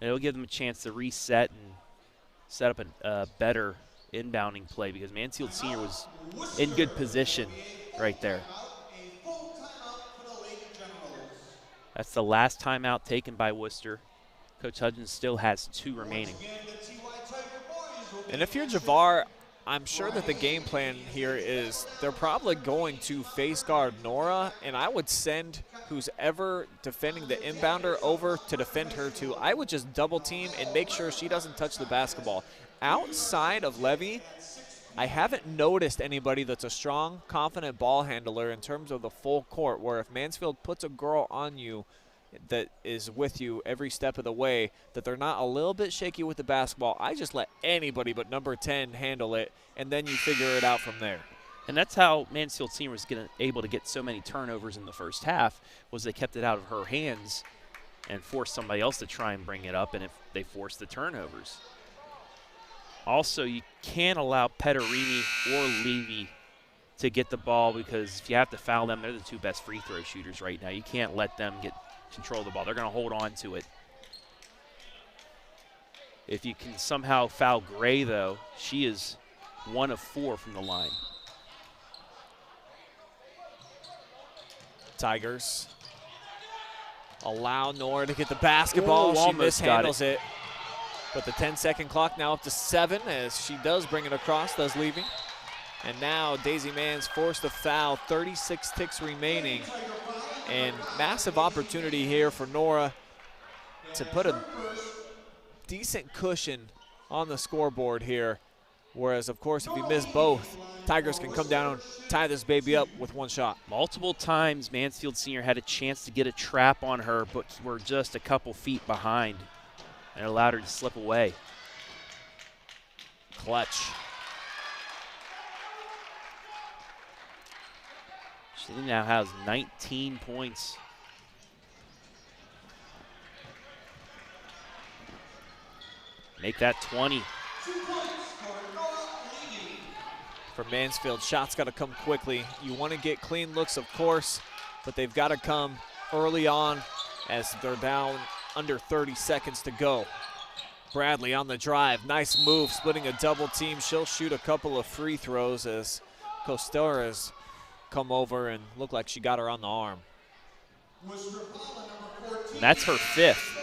And it'll give them a chance to reset and set up a better inbounding play, because Mansfield Senior was in good position right there. That's the last timeout taken by Wooster. Coach Hudgens still has 2 remaining. And if you're Javar, I'm sure that the game plan here is they're probably going to face guard Nora, and I would send who's ever defending the inbounder over to defend her too. I would just double team and make sure she doesn't touch the basketball. Outside of Levy, I haven't noticed anybody that's a strong, confident ball handler in terms of the full court, where if Mansfield puts a girl on you that is with you every step of the way, that they're not a little bit shaky with the basketball. I just let anybody but number 10 handle it, and then you figure it out from there. And that's how Mansfield Senior was able to get so many turnovers in the first half, was they kept it out of her hands and forced somebody else to try and bring it up, and if they forced the turnovers. Also, you can't allow Petterini or Levy to get the ball, because if you have to foul them, they're the 2 best free throw shooters right now. You can't let them get control of the ball. They're going to hold on to it. If you can somehow foul Gray, though, she is 1 of 4 from the line. Tigers allow Nora to get the basketball. She mishandles it. But the 10-second clock now up to 7 as she does bring it across, thus leaving. And now Daisy Mann's forced to foul, 36 ticks remaining. And massive opportunity here for Nora to put a decent cushion on the scoreboard here. Whereas, of course, if you miss both, Tigers can come down and tie this baby up with 1 shot. Multiple times Mansfield Senior had a chance to get a trap on her, but were just a couple feet behind, and it allowed her to slip away. Clutch. She now has 19 points. Make that 20. For Mansfield, shots got to come quickly. You want to get clean looks, of course, but they've got to come early on as they're down under 30 seconds to go. Bradley on the drive. Nice move, splitting a double team. She'll shoot a couple of free throws as Costera's come over and look like she got her on the arm. And that's her 5th.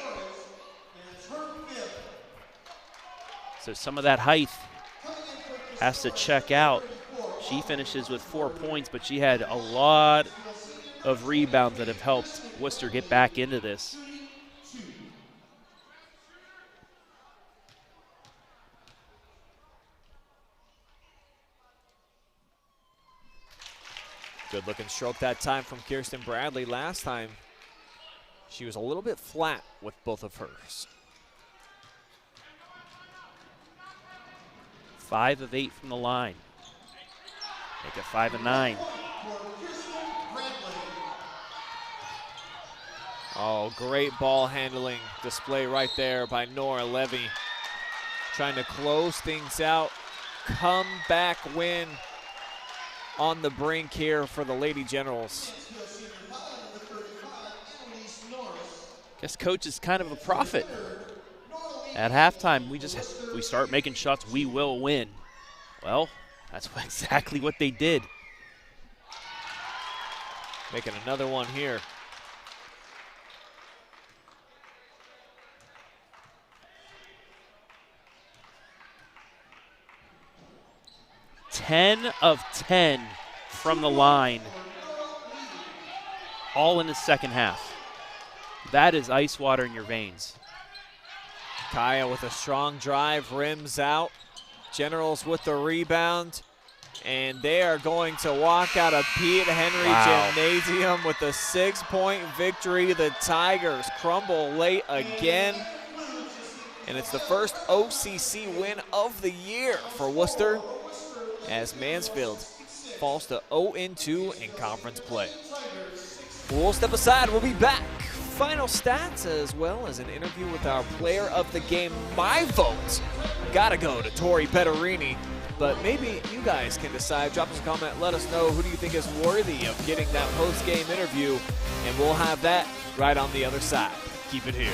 So some of that height has to check out. She finishes with 4 points, but she had a lot of rebounds that have helped Wooster get back into this. Good looking stroke that time from Kirsten Bradley. Last time she was a little bit flat with both of hers. 5 of 8 from the line. Make it 5 of 9. Oh, great ball handling display right there by Nora Levy. Trying to close things out. Comeback win on the brink here for the Lady Generals. Guess coach is kind of a prophet. At halftime, we start making shots, we will win. Well, that's exactly what they did. Making another one here. Ten of 10 from the line, all in the second half. That is ice water in your veins. Kaya with a strong drive, rims out. Generals with the rebound. And they are going to walk out of Pete Henry Gymnasium with a 6-point victory. The Tigers crumble late again. And it's the first OCC win of the year for Wooster, as Mansfield falls to 0-2 in conference play. We'll step aside. We'll be back. Final stats as well as an interview with our player of the game. My vote gotta go to Tori Petterini, but maybe you guys can decide. Drop us a comment. Let us know who do you think is worthy of getting that post-game interview, and we'll have that right on the other side. Keep it here.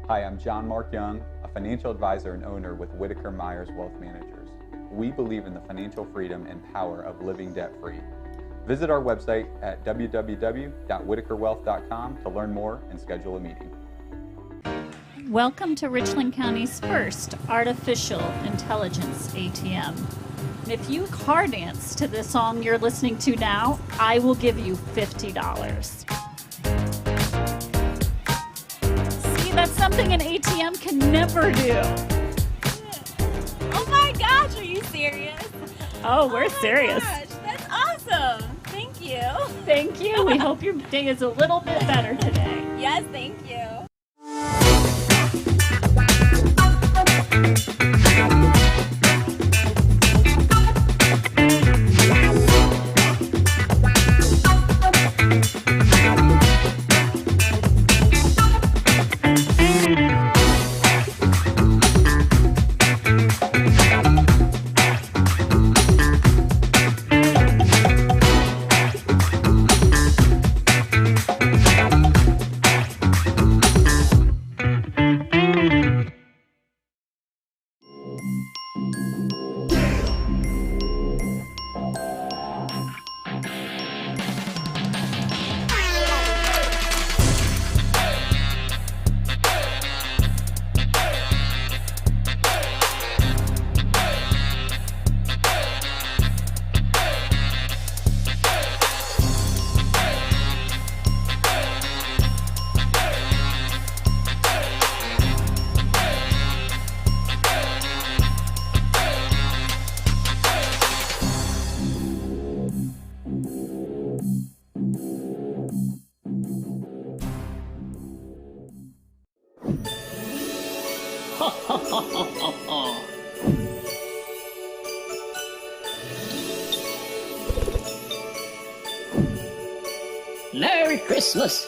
Hi, I'm John Mark Young, a financial advisor and owner with Whitaker-Myers Wealth Managers. We believe in the financial freedom and power of living debt-free. Visit our website at www.whitakerwealth.com to learn more and schedule a meeting. Welcome to Richland County's first artificial intelligence ATM. And if you car dance to the song you're listening to now, I will give you $50. That's something an ATM can never do. Oh my gosh, are you serious? Oh, we're serious. Gosh, that's awesome. Thank you. Thank you. We hope your day is a little bit better today. Yes, thank you. Merry Christmas.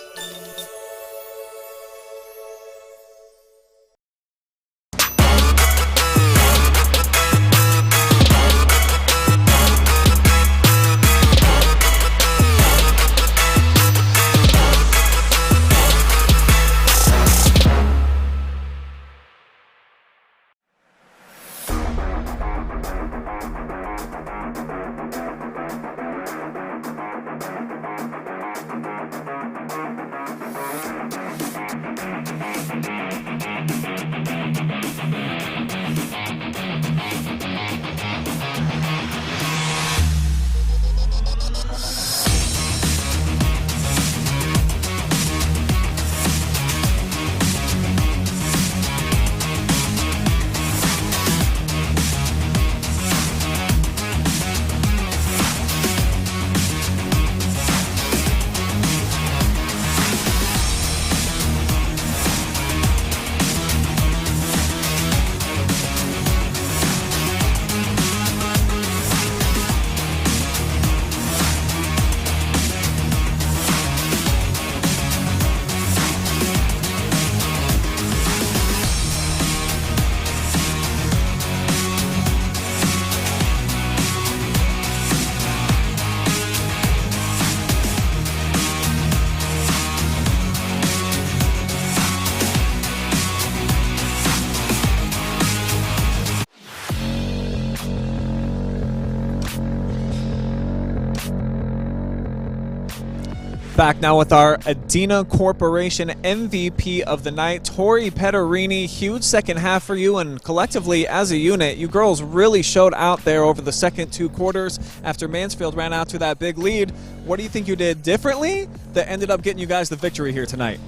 Back now with our Adena Corporation MVP of the night, Tori Petterini. Huge second half for you, and collectively as a unit, you girls really showed out there over the second 2 quarters after Mansfield ran out to that big lead. What do you think you did differently that ended up getting you guys the victory here tonight?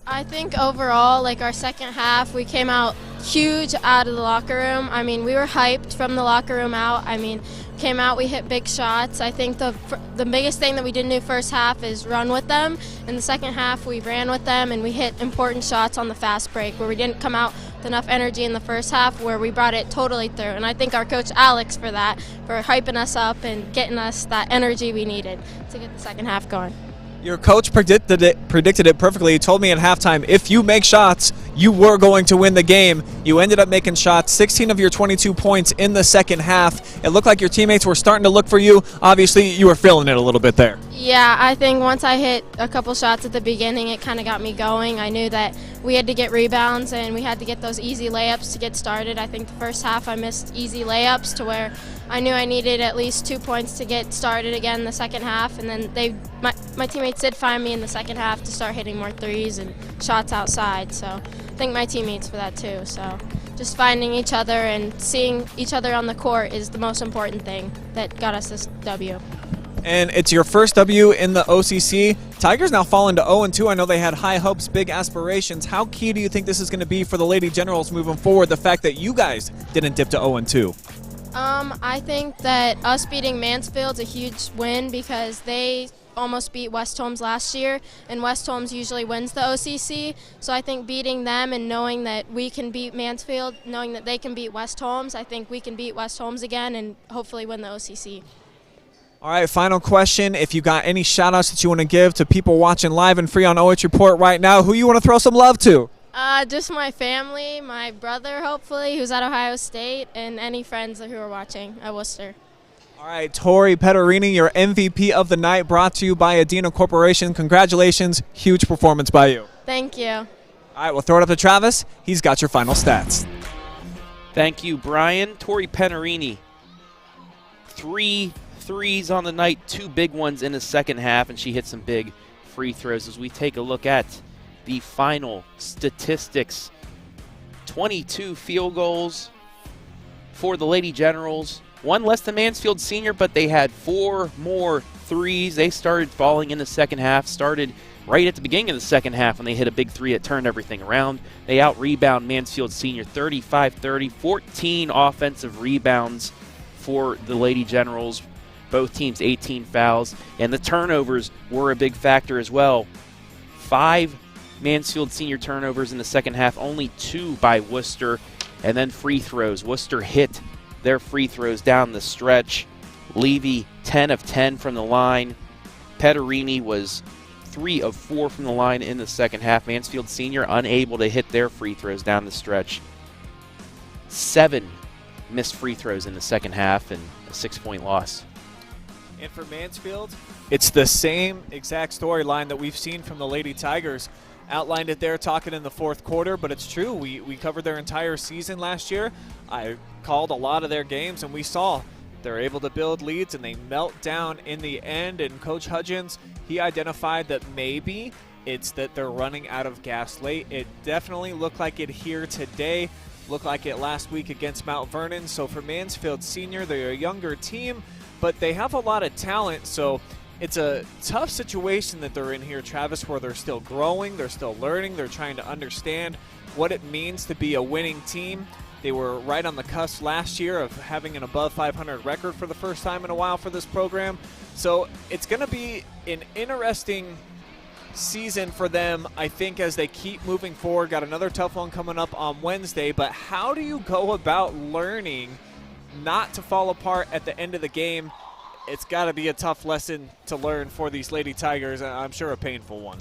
I think overall, like our second half, we came out huge out of the locker room. I mean, we were hyped from the locker room out. I mean, came out, we hit big shots. I think the biggest thing that we didn't do first half is run with them. In the second half, we ran with them and we hit important shots on the fast break where we didn't come out with enough energy in the first half where we brought it totally through. And I think our coach Alex for that, for hyping us up and getting us that energy we needed to get the second half going. Your coach predicted it perfectly. He told me at halftime, if you make shots, you were going to win the game. You ended up making shots, 16 of your 22 points in the second half. It looked like your teammates were starting to look for you. Obviously, you were feeling it a little bit there. Yeah, I think once I hit a couple shots at the beginning, it kind of got me going. I knew that we had to get rebounds and we had to get those easy layups to get started. I think the first half I missed easy layups to where I knew I needed at least 2 points to get started again in the second half, and then my teammates did find me in the second half to start hitting more threes and shots outside. So I thank my teammates for that too. So just finding each other and seeing each other on the court is the most important thing that got us this W. And it's your first W in the OCC. Tigers now falling to 0-2. I know they had high hopes, big aspirations. How key do you think this is going to be for the Lady Generals moving forward, the fact that you guys didn't dip to 0-2? I think that us beating Mansfield's a huge win because they almost beat West Holmes last year, and West Holmes usually wins the OCC. So I think beating them and knowing that we can beat Mansfield, knowing that they can beat West Holmes, I think we can beat West Holmes again and hopefully win the OCC. All right, final question. If you got any shout-outs that you want to give to people watching live and free on OH Report right now, who you want to throw some love to? Just my family, my brother, hopefully, who's at Ohio State, and any friends who are watching at Wooster. All right, Tori Petterini, your MVP of the night, brought to you by Adena Corporation. Congratulations. Huge performance by you. Thank you. All right, we'll throw it up to Travis. He's got your final stats. Thank you, Brian. Tori Petterini, 3 threes on the night, 2 big ones in the second half, and she hit some big free throws. As we take a look at the final statistics, 22 field goals for the Lady Generals, 1 less than Mansfield Senior, but they had 4 more threes. They started falling in the second half, started right at the beginning of the second half when they hit a big 3 that turned everything around. They out-rebound Mansfield Senior 35-30, 14 offensive rebounds for the Lady Generals. Both teams 18 fouls, and the turnovers were a big factor as well. 5 Mansfield Senior turnovers in the second half, only 2 by Wooster, and then free throws. Wooster hit their free throws down the stretch. Levy 10 of 10 from the line. Petterini was 3 of 4 from the line in the second half. Mansfield Senior unable to hit their free throws down the stretch. 7 missed free throws in the second half and a 6-point loss. And for Mansfield, it's the same exact storyline that we've seen from the Lady Tigers. Outlined it there talking in the fourth quarter, but it's true. We covered their entire season last year. I called a lot of their games, and we saw they're able to build leads, and they melt down in the end. And Coach Hudgens, he identified that maybe it's that they're running out of gas late. It definitely looked like it here today. Looked like it last week against Mount Vernon. So for Mansfield Senior, they're a younger team, but they have a lot of talent, so it's a tough situation that they're in here, Travis, where they're still growing, they're still learning, they're trying to understand what it means to be a winning team. They were right on the cusp last year of having an above 500 record for the first time in a while for this program. So it's going to be an interesting season for them, I think, as they keep moving forward. Got another tough one coming up on Wednesday, but how do you go about learning not to fall apart at the end of the game? It's got to be a tough lesson to learn for these Lady Tigers, and I'm sure a painful one.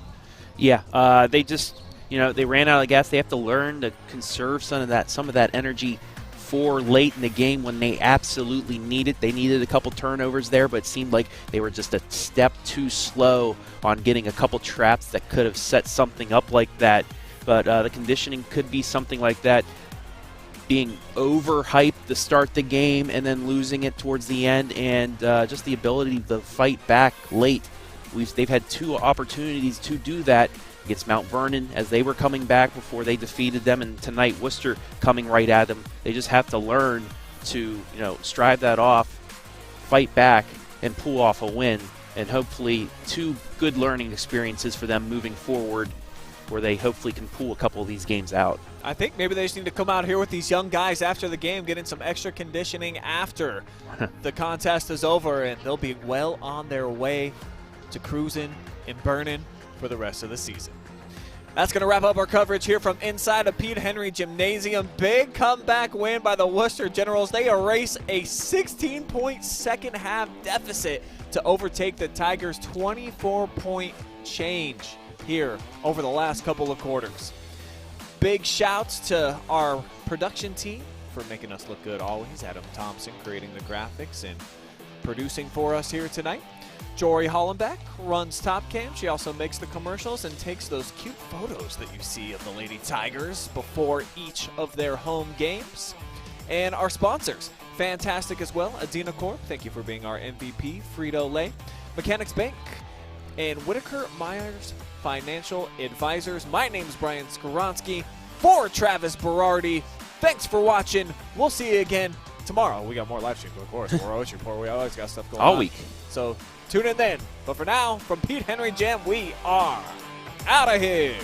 Yeah, they just, they ran out of gas. They have to learn to conserve some of that energy for late in the game when they absolutely need it. They needed a couple turnovers there, but it seemed like they were just a step too slow on getting a couple traps that could have set something up like that. But the conditioning could be something like that. Being overhyped to start the game and then losing it towards the end, and just the ability to fight back late they've had 2 opportunities to do that against Mount Vernon as they were coming back before they defeated them, and tonight Wooster coming right at them. They just have to learn to strive that off, fight back, and pull off a win, and hopefully 2 good learning experiences for them moving forward where they hopefully can pull a couple of these games out. I think maybe they just need to come out here with these young guys after the game, get in some extra conditioning after the contest is over, and they'll be well on their way to cruising and burning for the rest of the season. That's going to wrap up our coverage here from inside of Pete Henry Gymnasium. Big comeback win by the Wooster Generals. They erase a 16-point second-half deficit to overtake the Tigers' 24-point change here over the last couple of quarters. Big shouts to our production team for making us look good always. Adam Thompson creating the graphics and producing for us here tonight. Jory Hollenbeck runs Top Cam. She also makes the commercials and takes those cute photos that you see of the Lady Tigers before each of their home games. And our sponsors, fantastic as well. Adena Corp, thank you for being our MVP. Frito Lay, Mechanics Bank, and Whitaker-Myers Financial Advisors. My name is Brian Skoronsky for Travis Berardi. Thanks for watching. We'll see you again tomorrow. We got more live streams, of course. More OH Report. We always got stuff going on. All week. So tune in then. But for now, from Pete Henry Gym, we are out of here.